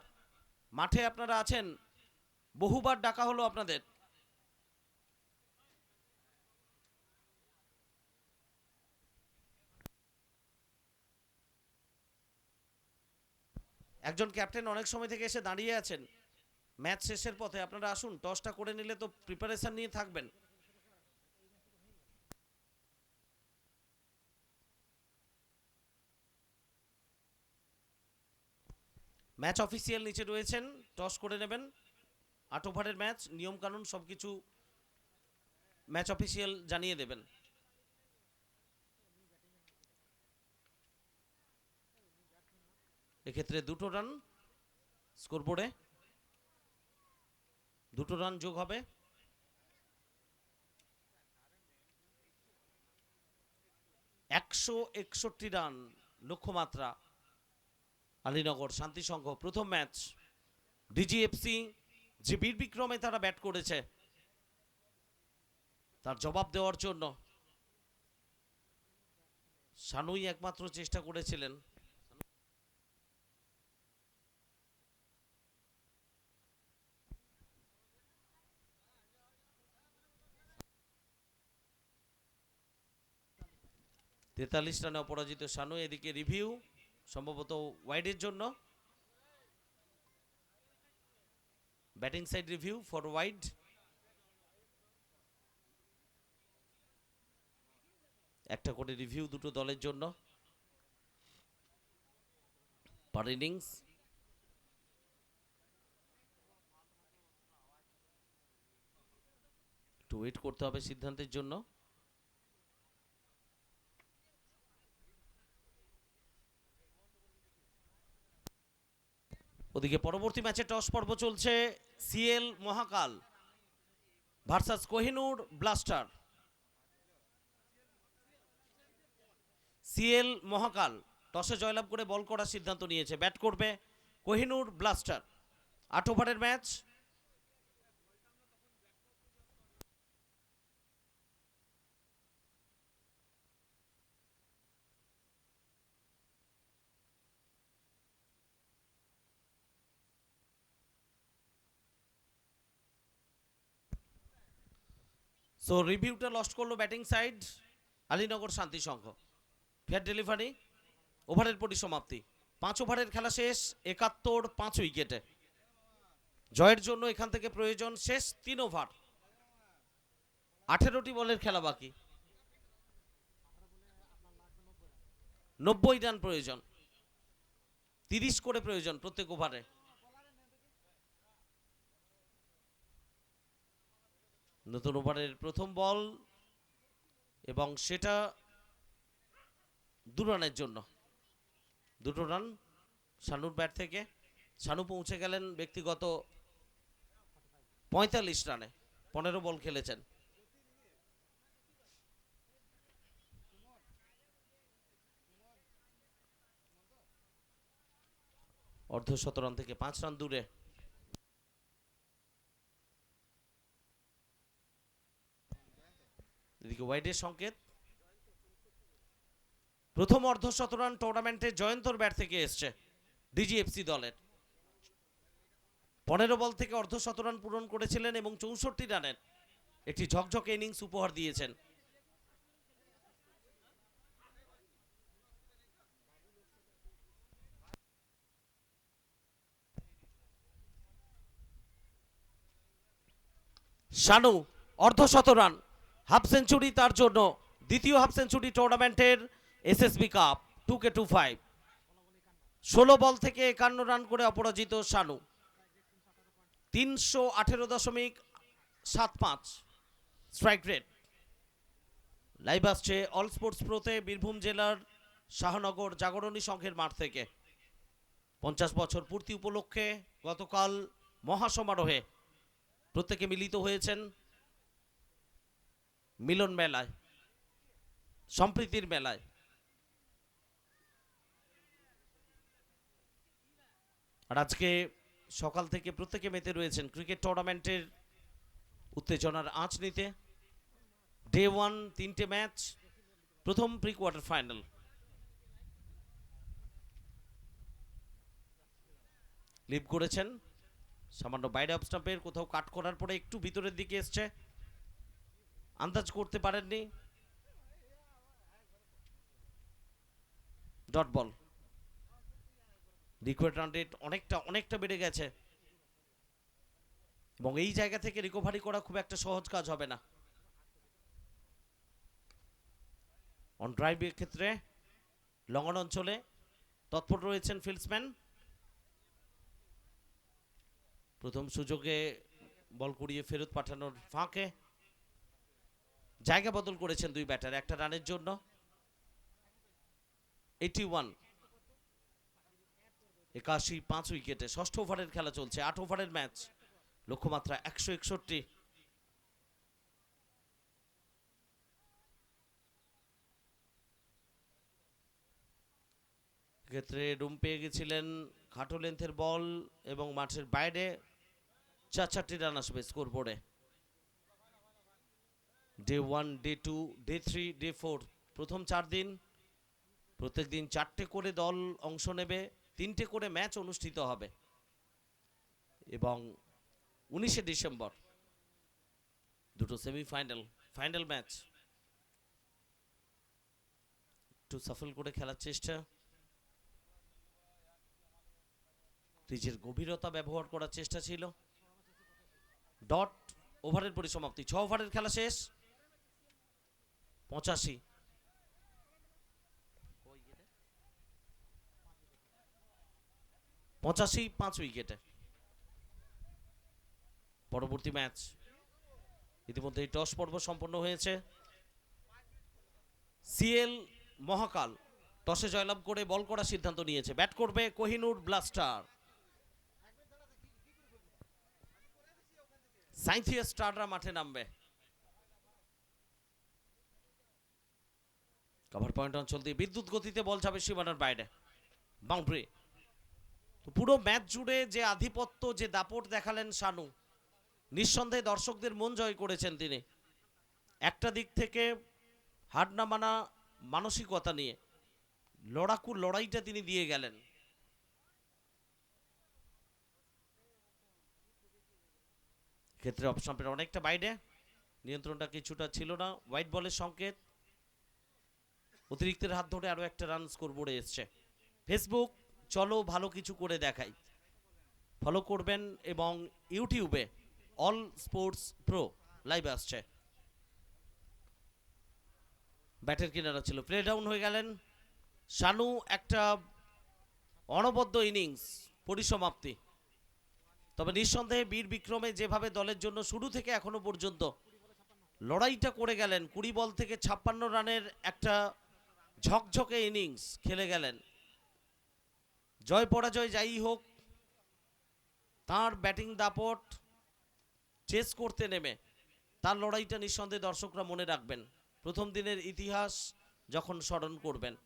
মাঠে আপনারা আছেন, বহুবার ডাকা হলো আপনাদের। একজন ক্যাপ্টেন অনেক সময় থেকে এসে দাঁড়িয়ে আছেন ম্যাচ শেষের পথে, আপনারা আসুন, টসটা করে নিলে তো প্রিপারেশন নিয়ে থাকবেন। ম্যাচ অফিসিয়াল নিচে রয়েছেন, টস করে নেবেন। 8 ওভারের ম্যাচ, নিয়ম কানুন সবকিছু ম্যাচ অফিসিয়াল জানিয়ে দেবেন। এক্ষেত্রে 2টো রান স্কোরবোর্ডে, 2টো রান যোগ হবে। একশো রান লক্ষ্যমাত্রা আলীনগর শান্তি সংঘ। প্রথম ম্যাচ ডিজিএফসি যে বীর বিক্রমে তারা ব্যাট করেছে তার জবাব দেওয়ার জন্য শানুই একমাত্র চেষ্টা করেছিলেন। তেতাল্লিশ রানে অপরাজিত শানু। এদিকে রিভিউ সম্ভবত ওয়াইডের জন্য, batting side review for wide. একটা করে রিভিউ দুটো দলের জন্য পার ইনিংস। একটু ওয়েট করতে হবে সিদ্ধান্তের জন্য। ওদিকে পরবর্তী ম্যাচে টস পর্ব চলছে। সিএল মহাকাল ভার্সাস কোহিনূর ব্লাস্টার। সিএল মহাকাল টসে জয়লাভ করে বল করার সিদ্ধান্ত নিয়েছে। ব্যাট করবে কোহিনূর ব্লাস্টার। 8 ওভারের ম্যাচ। সো রিভিউটা লস্ট করলো ব্যাটিং সাইড আলীনগর শান্তি সংঘ। ফেয়ার ডেলিভারি, ওভারের পরিসমাপ্তি। 5 ওভারের খেলা শেষ, 71 5 উইকেটে। জয়ের জন্য এখান থেকে প্রয়োজন শেষ 3 ওভার, 18টি বলের খেলা বাকি, 90 রান প্রয়োজন, 30 করে প্রয়োজন প্রত্যেক ওভারে। নতুন ওভারের প্রথম বল এবং সেটা 2 রানের জন্য। 2টো রান শানুর ব্যাট থেকে। শানু পৌঁছে গেলেন ব্যক্তিগত 45 রানে, 15 বল খেলেছেন। অর্ধশতরান থেকে 5 রান দূরে। এদিকে ওয়াইডের সংকেত। প্রথম অর্ধশতরান টুর্নামেন্টে জয়ন্তর ব্যাট থেকে এসছে ডিজিএফসি দলের। 15 বল থেকে অর্ধশতরান পূরণ করেছিলেন এবং 64 রানের একটি ঝকঝকে ইনিংস উপহার দিয়েছেন। শানু অর্ধশতরান, হাফ সেঞ্চুরি তার জন্য। দ্বিতীয় হাফ সেঞ্চুরি টুর্নামেন্টের এসএসবি কাপ 2K25। 16 বল থেকে 51 রান করে অপরাজিত শানু। 318.75 strike rate. লাইভ আসছে অল স্পোর্টস প্রোতে বীরভূম জেলার শাহনগর জাগরণী সংঘের মাঠ থেকে। 50 বছর পূর্তি উপলক্ষে গতকাল মহাসমারোহে প্রত্যেকে মিলিত হয়েছেন মিলন মেলায়, সম্প্রীতির মেলায়। আর আজকে সকাল থেকে প্রত্যেকে মেতে রয়েছেন ক্রিকেট টুর্নামেন্টের উত্তেজনার আঁচ নিতে। ডে 1 3টে ম্যাচ, প্রথম প্রি কোয়ার্টার ফাইনাল। লিভ করেছেন সামান্য বাইরে অফ স্টাম্পের, কোথাও কাট করার পরে একটু ভিতরের দিকে এসছে, আন্দাজ করতে পারেননি। Dot ball. Required run rate অনেকটা বেড়ে গেছে এবং এই জায়গা থেকে রিকভারি করা খুব একটা সহজ কাজ হবে না। অন ড্রাইভের ক্ষেত্রে লঙ্গন অঞ্চলে তৎপর রয়েছেন ফিল্ডসম্যান। প্রথম সুযোগে বল কুড়িয়ে ফেরত পাঠানোর ফাঁকে জায়গা বদল করেছেন দুই ব্যাটার একটা রানের জন্য। 81 5 উইকেটে ষষ্ঠ ওভারের খেলা চলছে, 8 ওভারের ম্যাচ, লক্ষ্যমাত্রা 161। ক্ষেত্রে রুম পেয়ে গেছিলেন খাটো লেন্থের বল এবং মাঠের বাইরে 4টি রান আসবে স্কোর বোর্ডে। ডে 1, ডে 2, ডে 3, ডে 4 প্রথম 4 দিন প্রত্যেক দিন 4টে করে দল অংশ নেবে, 3টে করে ম্যাচ অনুষ্ঠিত হবে এবং 19শে ডিসেম্বর দুটো সেমিফাইনাল, ফাইনাল ম্যাচ। একটু সাফল করে খেলার চেষ্টা, পিচের গভীরতা ব্যবহার করার চেষ্টা ছিল। ডট ওভারের পরিসমাপ্তি, 6 ওভারের খেলা শেষ। 85 5 উইকেটে। পরবর্তী ম্যাচ ইতিমধ্যে টস পর্ব সম্পন্ন হয়েছে। সিএল মহাকাল টসে জয়লাভ করে বল করার সিদ্ধান্ত নিয়েছে। ব্যাট করবে কোহিনুর ব্লাস্টার। সাইন্থিয়া স্টাররা মাঠে নামবে। কভার পয়েন্ট অঞ্চল দিয়ে বিদ্যুৎ গতিতে বল যাবে সীমানার বাইরে, বাউন্ডারি। তো পুরো ম্যাচ জুড়ে যে আধিপত্য, যে দাপট দেখালেন শানু, নিঃসন্দেহে দর্শকদের মন জয় করেছেন তিনি। একটা দিক থেকে হার না মানা মানসিকতা নিয়ে লড়াকু লড়াইটা তিনি দিয়ে গেলেন। ক্ষেত্রে অফ স্টাম্পের অনেকটা বাইরে, নিয়ন্ত্রণটা কিছুটা ছিল না, হোয়াইট বলের সংকেত। অতিরিক্তের হাত ধরে আরো একটা রান স্কোর বোর্ডে এসছে। ফেসবুক চলো ভালো কিছু করে দেখাই ফলো করবেন এবং ইউটিউবে অল স্পোর্টস প্রো লাইভ আসছে। ব্যাটের কিনারা ছিল, প্লে ডাউন হয়ে গেলেন শানু। একটা অনবদ্য ইনিংস পরিসমাপ্তি। তবে নিঃসন্দেহে বীর বিক্রমে যেভাবে দলের জন্য শুরু থেকে এখনো পর্যন্ত লড়াইটা করে গেলেন, 20 বল থেকে 56 রানের একটা ঝকঝকে ইনিংস খেলে গেলেন। জয় পরাজয় যাই হোক, তার ব্যাটিং দাপট চেস করতে নেমে তার লড়াইটা নিঃসন্দেহে দর্শকরা মনে রাখবেন, প্রথম দিনের ইতিহাস যখন স্মরণ করবেন।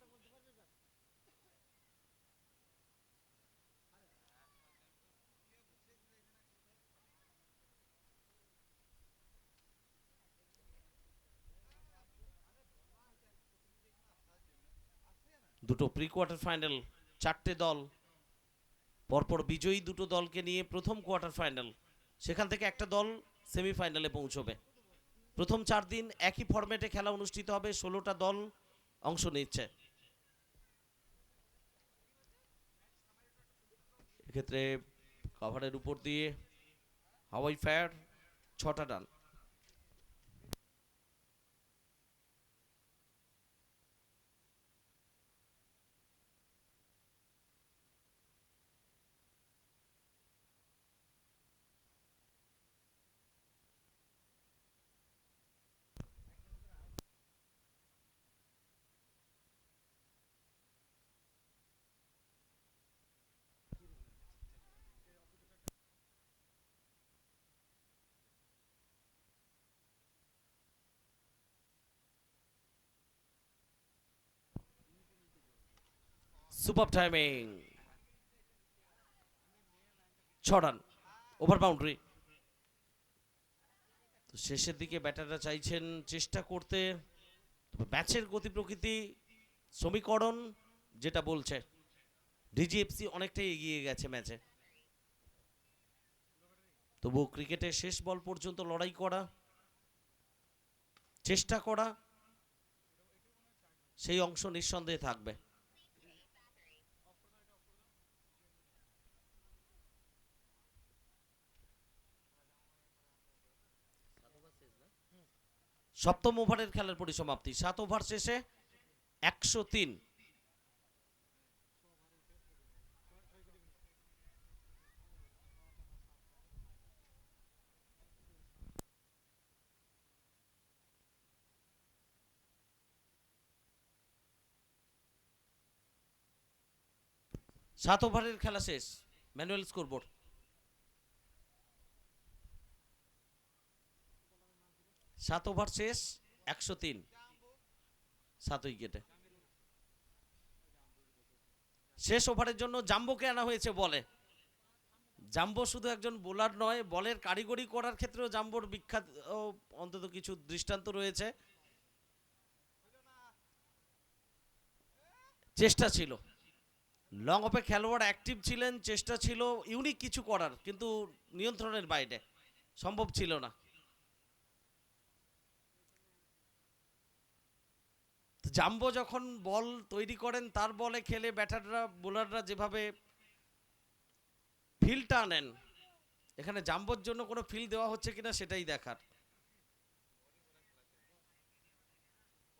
দুটো প্রি কোয়ার্টার ফাইনাল, 4টে দল পরপর বিজয়ী দুটো দলকে নিয়ে প্রথম কোয়ার্টার ফাইনাল, সেখান থেকে একটা দল সেমিফাইনালে পৌঁছবে। প্রথম 4 দিন একই ফরম্যাটে খেলা অনুষ্ঠিত হবে, 16টা দল অংশ নিচ্ছে। এক্ষেত্রে কভারের উপর দিয়ে হাওয়াই ফায়ার 6টা run. Super timing, 6 run, over boundary. তো শেষের দিকে ব্যাটাররা চাইছেন চেষ্টা করতে, ম্যাচের গতি প্রকৃতি সমীকরণ যেটা বলছে ডিজিএফসি অনেকটাই এগিয়ে গেছে ম্যাচে। তবু ক্রিকেটের শেষ বল পর্যন্ত লড়াই করা, চেষ্টা করা, সেই অংশ নিঃসন্দেহে থাকবে। সপ্তম ওভারের খেলার পরিসমাপ্তি, 7 ওভার শেষে 103। 7 ওভারের খেলা শেষ, ম্যানুয়াল স্কোরবোর্ড। সাত ওভার শেষ, 103, 7 উইকেটে। শেষ ওভারের জন্য জাম্বোকে আনা হয়েছে বলে। জাম্বো শুধু একজন বোলার নয়, বলের কারিগরি করার ক্ষেত্রেও জাম্বোর বিখ্যাত অন্তত কিছু দৃষ্টান্ত রয়েছে। চেষ্টা ছিল, লং অফে খেলোয়াড় অ্যাক্টিভ ছিলেন, চেষ্টা ছিল ইউনিক কিছু করার, কিন্তু নিয়ন্ত্রণের বাইরে, সম্ভব ছিল না। জাম্বো যখন বল তৈরি করেন, তার বলে খেলে ব্যাটাররা বোলাররা যেভাবে ফিল্ডটা আনেন, এখানে জাম্বোর জন্য কোনো ফিল্ড দেওয়া হচ্ছে কিনা সেটাই দেখার।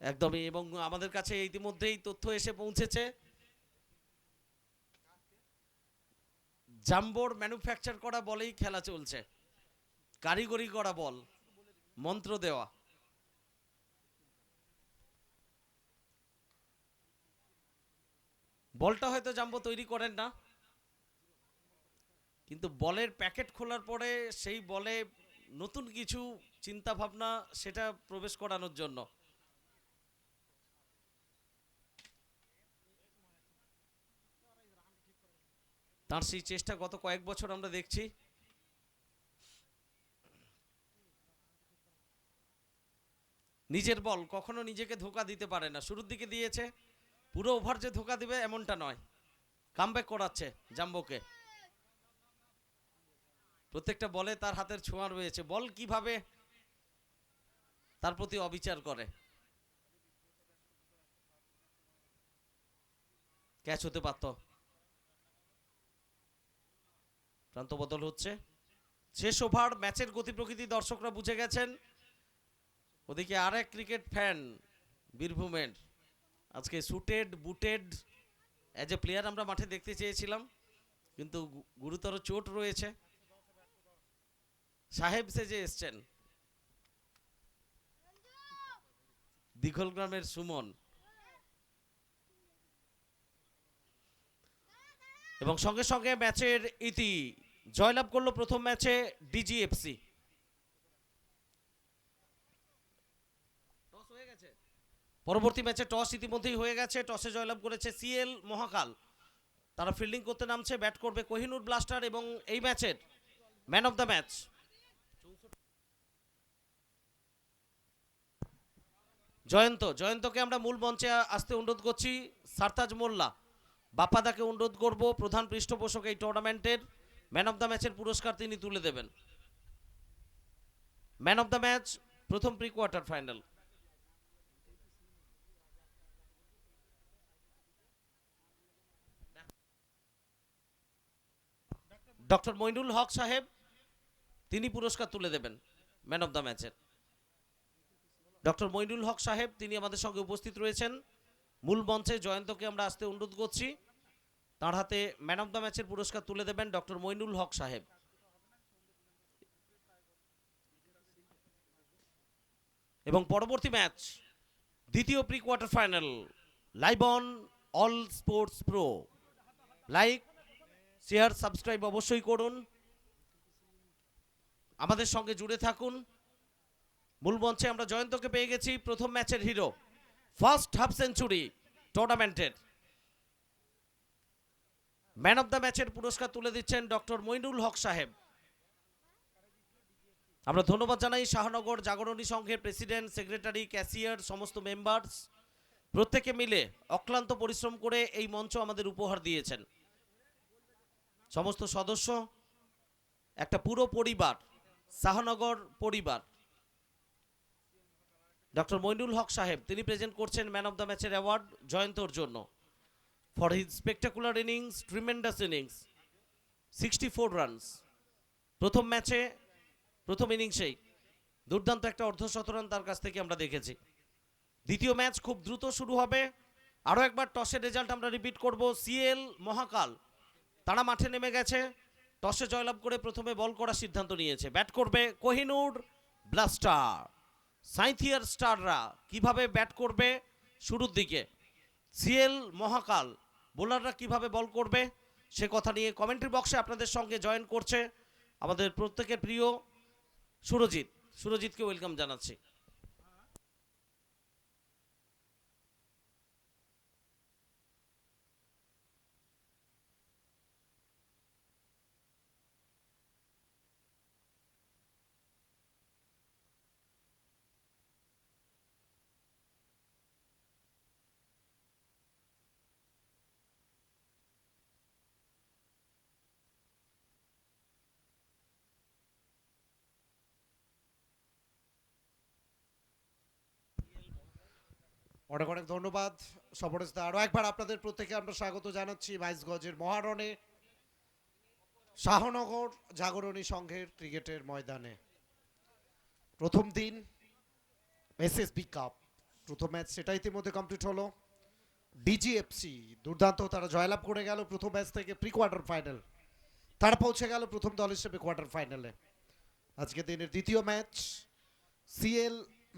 একদমই, এবং আমাদের কাছে ইতিমধ্যেই তথ্য এসে পৌঁছেছে জাম্বোর ম্যানুফ্যাকচার করা বলেই খেলা চলছে, কারিগরি করা বল, মন্ত্র দেওয়া। বলটা হয়তো জাম্বো তৈরি করেন না, কিন্তু বলের প্যাকেট খোলার পরে সেই বলে নতুন কিছু চিন্তা ভাবনা সেটা প্রবেশ করানোর জন্য। তার সেই চেষ্টা গত কয়েক বছর আমরা দেখছি। নিজের বল কখনো নিজেকে ধোকা দিতে পারে না, শুরুর দিকে দিয়েছে, পুরো ওভার যে ধোকা দিবে এমনটা নয়, কামব্যাক করাচ্ছে জাম্বোকে। প্রত্যেকটা বলে তার হাতের ছোঁয়া রয়েছে, বল কিভাবে তার প্রতি অবিচার করে। ক্যাচ হতে পারত। প্রান্ত বদল হচ্ছে, শেষ ওভার, ম্যাচের গতি প্রকৃতি দর্শকরা বুঝে গেছেন। ওদিকে আরেক ক্রিকেট ফ্যান বীরভূমের, আজকে সুটেড বুটেড অ্যাজ এ প্লেয়ার আমরা মাঠে দেখতে চেয়েছিলাম, কিন্তু গুরুতর চোট রয়েছে, সাহেব সেজে এসছেন দীঘলগ্রামের সুমন। এবং সঙ্গে সঙ্গে ম্যাচের ইতি, জয়লাভ করলো প্রথম ম্যাচে ডিজিএফসি। পরবর্তী ম্যাচে টস ইতিমধ্যেই হয়ে গেছে, টসে জয়লাভ করেছে সিএল মহাকাল। তারা ফিল্ডিং করতে নামছে, ব্যাট করবে কোহিনুর ব্লাস্টার, এবং এই ম্যাচের ম্যান অফ দ্য ম্যাচ জয়ন্তকে আমরা মূল মঞ্চে আসতে অনুরোধ করছি। সারতাজ মোল্লা বাপ্পাদাকে অনুরোধ করব, প্রধান পৃষ্ঠপোষক এই টুর্নামেন্টের, ম্যান অফ দ্য ম্যাচের পুরস্কার তিনি তুলে দেবেন। ম্যান অফ দ্য ম্যাচ প্রথম pre quarter final. Doctor Moinul Haque Saheb তিনি পুরস্কার তুলে দেবেন ম্যান অফ দ্য ম্যাচের। ডক্টর মইনুল হক সাহেব তিনি আমাদের সঙ্গে উপস্থিত রয়েছেন মূল মঞ্চে। জয়ন্তকে আমরা আসতে অনুরোধ করছি, তার হাতে ম্যান অফ দ্য ম্যাচের পুরস্কার তুলে দেবেন ডক্টর মইনুল হক সাহেব। এবং পরবর্তী ম্যাচ দ্বিতীয় pre quarter final, live on all sports pro. Like share subscribe অবশ্যই করুন, আমাদের সঙ্গে জুড়ে থাকুন। মূল মঞ্চে আমরা জয়ন্তকে পেয়ে গেছি, প্রথম ম্যাচের হিরো, ফার্স্ট হাফ সেঞ্চুরি টুর্নামেন্টের। ম্যান অফ দ্য ম্যাচের পুরস্কার তুলে দিচ্ছেন ডক্টর মইনুল হক সাহেব। আমরা ধন্যবাদ জানাই শাহনগর জাগরণী সংঘের প্রেসিডেন্ট, সেক্রেটারি, ক্যাশিয়ার, সমস্ত মেম্বার্স, প্রত্যেকে মিলে অক্লান্ত পরিশ্রম করে এই মঞ্চ আমাদের উপহার দিয়েছেন। সমস্ত সদস্য, একটা পুরো পরিবার, শাহনগর পরিবার। ডক্টর মইনুল হক সাহেব তিনি প্রেজেন্ট করছেন ম্যান অফ দ্য ম্যাচের অ্যাওয়ার্ড জয়ন্তর জন্য for his spectacular innings, tremendous innings, 64 runs. প্রথম ম্যাচে প্রথম ইনিংসেই দুর্দান্ত একটা অর্ধশতরান তার কাছ থেকে আমরা দেখেছি। দ্বিতীয় ম্যাচ খুব দ্রুত শুরু হবে। আরও একবার টসের রেজাল্ট আমরা রিপিট করব। সিএল মহাকাল তারা মাঠে নেমে গেছে, টসে জয়লাভ করে প্রথমে বল করার সিদ্ধান্ত নিয়েছে। ব্যাট করবে কোহিনুর ব্লাস্টার। সাইথিয়ার স্টাররা কিভাবে ব্যাট করবে শুরুর দিকে, সিএল মহাকাল বোলাররা কিভাবে বল করবে, সে কথা নিয়ে কমেন্ট্রি বক্সে আপনাদের সঙ্গে জয়েন করছে আমাদের প্রত্যেকের প্রিয় সুরজিৎ। সুরজিৎকে ওয়েলকাম জানাচ্ছি। অনেক অনেক ধন্যবাদ সপরেশদা। আরও একবার আপনাদের প্রত্যেকে আমরা স্বাগত জানাচ্ছি 22 গজের মহারণে শাহনগর জাগরণী সংঘের ক্রিকেটের ময়দানে। প্রথম দিন এসএসবি কাপ প্রথম ম্যাচ সেটা ইতিমধ্যে কমপ্লিট হলো। ডিজিএফসি দুর্দান্ত তারা জয়লাভ করে গেল প্রথম ম্যাচ থেকে প্রি কোয়ার্টার ফাইনাল, তারা পৌঁছে গেল প্রথম দল হিসেবে কোয়ার্টার ফাইনালে। আজকে দিনের দ্বিতীয় ম্যাচ সিএল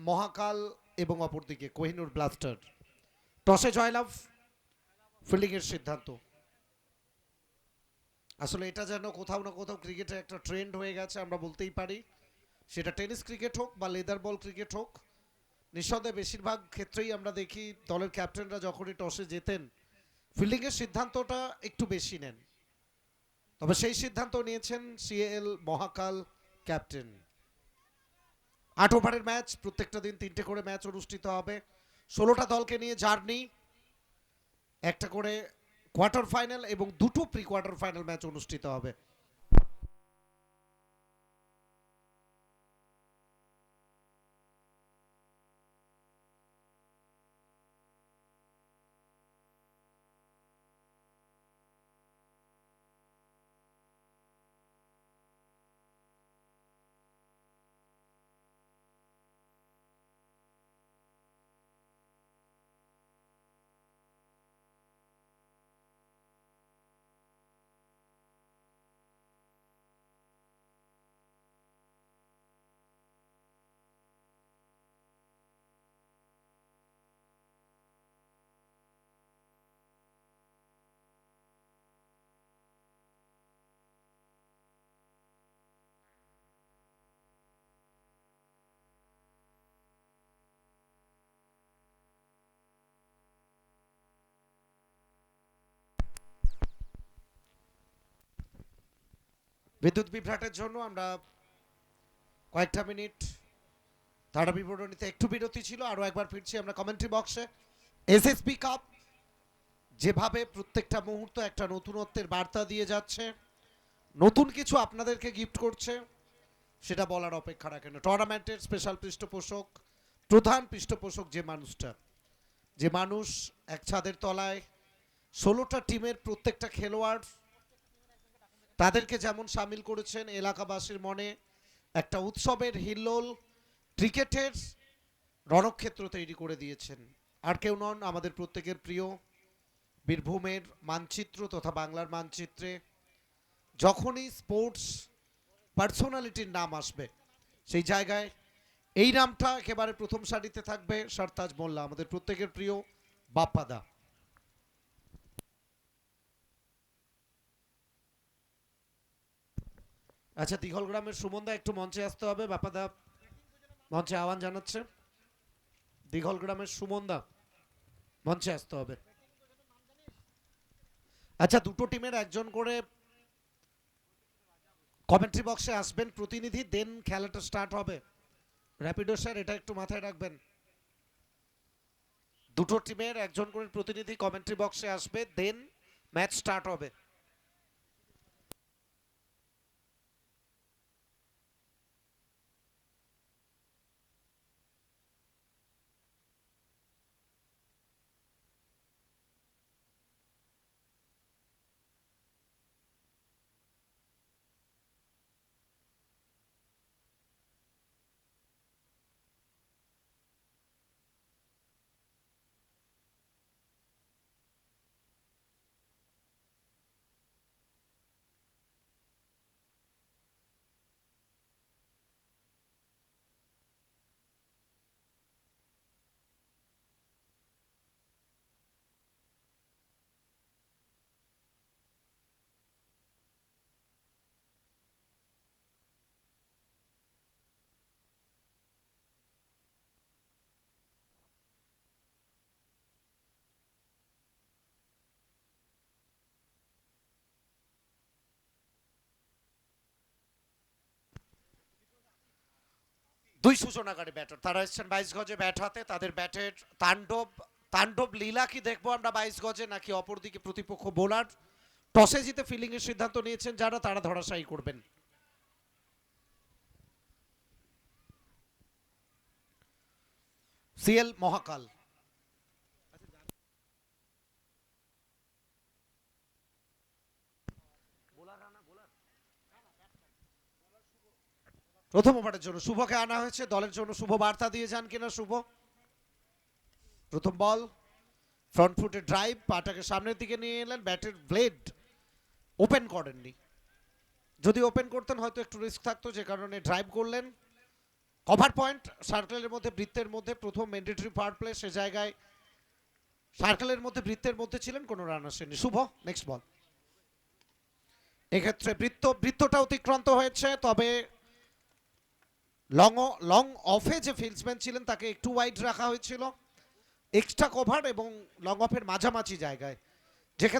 মহাকাল এবং অপরদিকে কোহিনুর ব্লাস্টার। টসে জয়লাভ, ফিল্ডিংয়ের সিদ্ধান্ত। আসলে এটা যেন কোথাও না কোথাও ক্রিকেটে একটা ট্রেন্ড হয়ে গেছে আমরা বলতেই পারি, সেটা টেনিস ক্রিকেট হোক বা লেদার বল ক্রিকেট হোক। নিঃসন্দেহে বেশিরভাগ ক্ষেত্রেই আমরা দেখি দলের ক্যাপ্টেনরা যখনই টসে জেতেন ফিল্ডিংয়ের সিদ্ধান্তটা একটু বেশি নেন। তবে সেই সিদ্ধান্ত নিয়েছেন সিএল মহাকাল ক্যাপ্টেন। 8 ওভারের ম্যাচ, প্রত্যেকটা দিন 3টে করে ম্যাচ অনুষ্ঠিত হবে। 16টা দলকে নিয়ে জার্নি, একটা করে কোয়ার্টার ফাইনাল এবং 2টো প্রি কোয়ার্টার ফাইনাল ম্যাচ অনুষ্ঠিত হবে। বিদ্যুৎ বিভ্রাটের জন্য আমরা কয়েকটা মিনিট ধারা বিবরণীতে একটু বিরতি ছিল। আরও একবার ফিরছি আমরা কমেন্ট্রি বক্সে। এসএসবি কাপ যেভাবে প্রত্যেকটা মুহূর্ত একটা নতুনত্বের বার্তা দিয়ে যাচ্ছে, নতুন কিছু আপনাদেরকে গিফট করছে, সেটা বলার অপেক্ষা রাখে না। টুর্নামেন্টের স্পেশাল পৃষ্ঠপোষক, প্রধান পৃষ্ঠপোষক যে মানুষ এক ছাদের তলায় 16টা টিমের প্রত্যেকটা খেলোয়াড় তাদেরকে যেমন সামিল করেছেন, এলাকাবাসীর মনে একটা উৎসবের হিল্লোল, ক্রিকেটের রণক্ষেত্র তৈরি করে দিয়েছেন। আর কেউ নন, আমাদের প্রত্যেকের প্রিয় বীরভূমের মানচিত্র তথা বাংলার মানচিত্রে যখনই স্পোর্টস পার্সোনালিটির নাম আসবে সেই জায়গায় এই নামটা একেবারে প্রথম সারিতে থাকবে। সরতাজ মোল্লা, আমাদের প্রত্যেকের প্রিয় বাপ্পাদা। আচ্ছা, দিঘলগ্রামের সুমনদা একটু মঞ্চে আসতে হবে। বাপ্পাদা মঞ্চে আহ্বান জানাচ্ছে। দিঘলগ্রামের সুমনদা মঞ্চে আসতে হবে। আচ্ছা, দুটো টিমের একজন করে কমেন্ট্রি বক্সে আসবেন প্রতিনিধি, দেন খেলাটা স্টার্ট হবে। র্যাপিডো স্যার, এটা একটু মাথায় রাখবেন। দুটো টিমের একজন করে প্রতিনিধি কমেন্ট্রি বক্সে আসবে, দেন ম্যাচ স্টার্ট হবে। দুই সূচনাকারী ব্যাটার, তারা এসছেন 22 গজে ব্যাট হাতে। তাদের ব্যাটের তাণ্ডব লীলা কি দেখবো আমরা 22 গজে, নাকি অপরদিকে প্রতিপক্ষ বোলার টসে জিতে ফিল্ডিং এর সিদ্ধান্ত নিয়েছেন যারা, তারা ধরাশায়ী করবেন। সিএল মহাকাল প্রথম ওভারের জন্য শুভকে আনা হয়েছে। দলের জন্য শুভ বার্তা দিয়ে যান কিনা শুভ। প্রথম বল, ফ্রন্ট ফুটে ড্রাইভ, পাটাকে সামনের দিকে নিয়ে এলেন, ব্যাটের ব্লেড ওপেন করেননি। যদি ওপেন করতেন হয়তো একটু রিস্ক থাকতো, যে কারণে ড্রাইভ করলেন। কভার পয়েন্ট সার্কেলের মধ্যে, বৃত্তের মধ্যে, প্রথম ম্যান্ডেটরি পাওয়ার প্লে, সে জায়গায় সার্কেলের মধ্যে, বৃত্তের মধ্যে ছিলেন, কোনো রান আসেনি। শুভ নেক্সট বল। এক্ষেত্রে বৃত্তটা অতিক্রান্ত হয়েছে, তবে লং অফে যে ফিল্ডসম্যান ছিলেন তাকে একটু ওয়াইড রাখা হয়েছিল। এক্সট্রা কভার এবং লং অফের মাঝামাঝি জায়গায়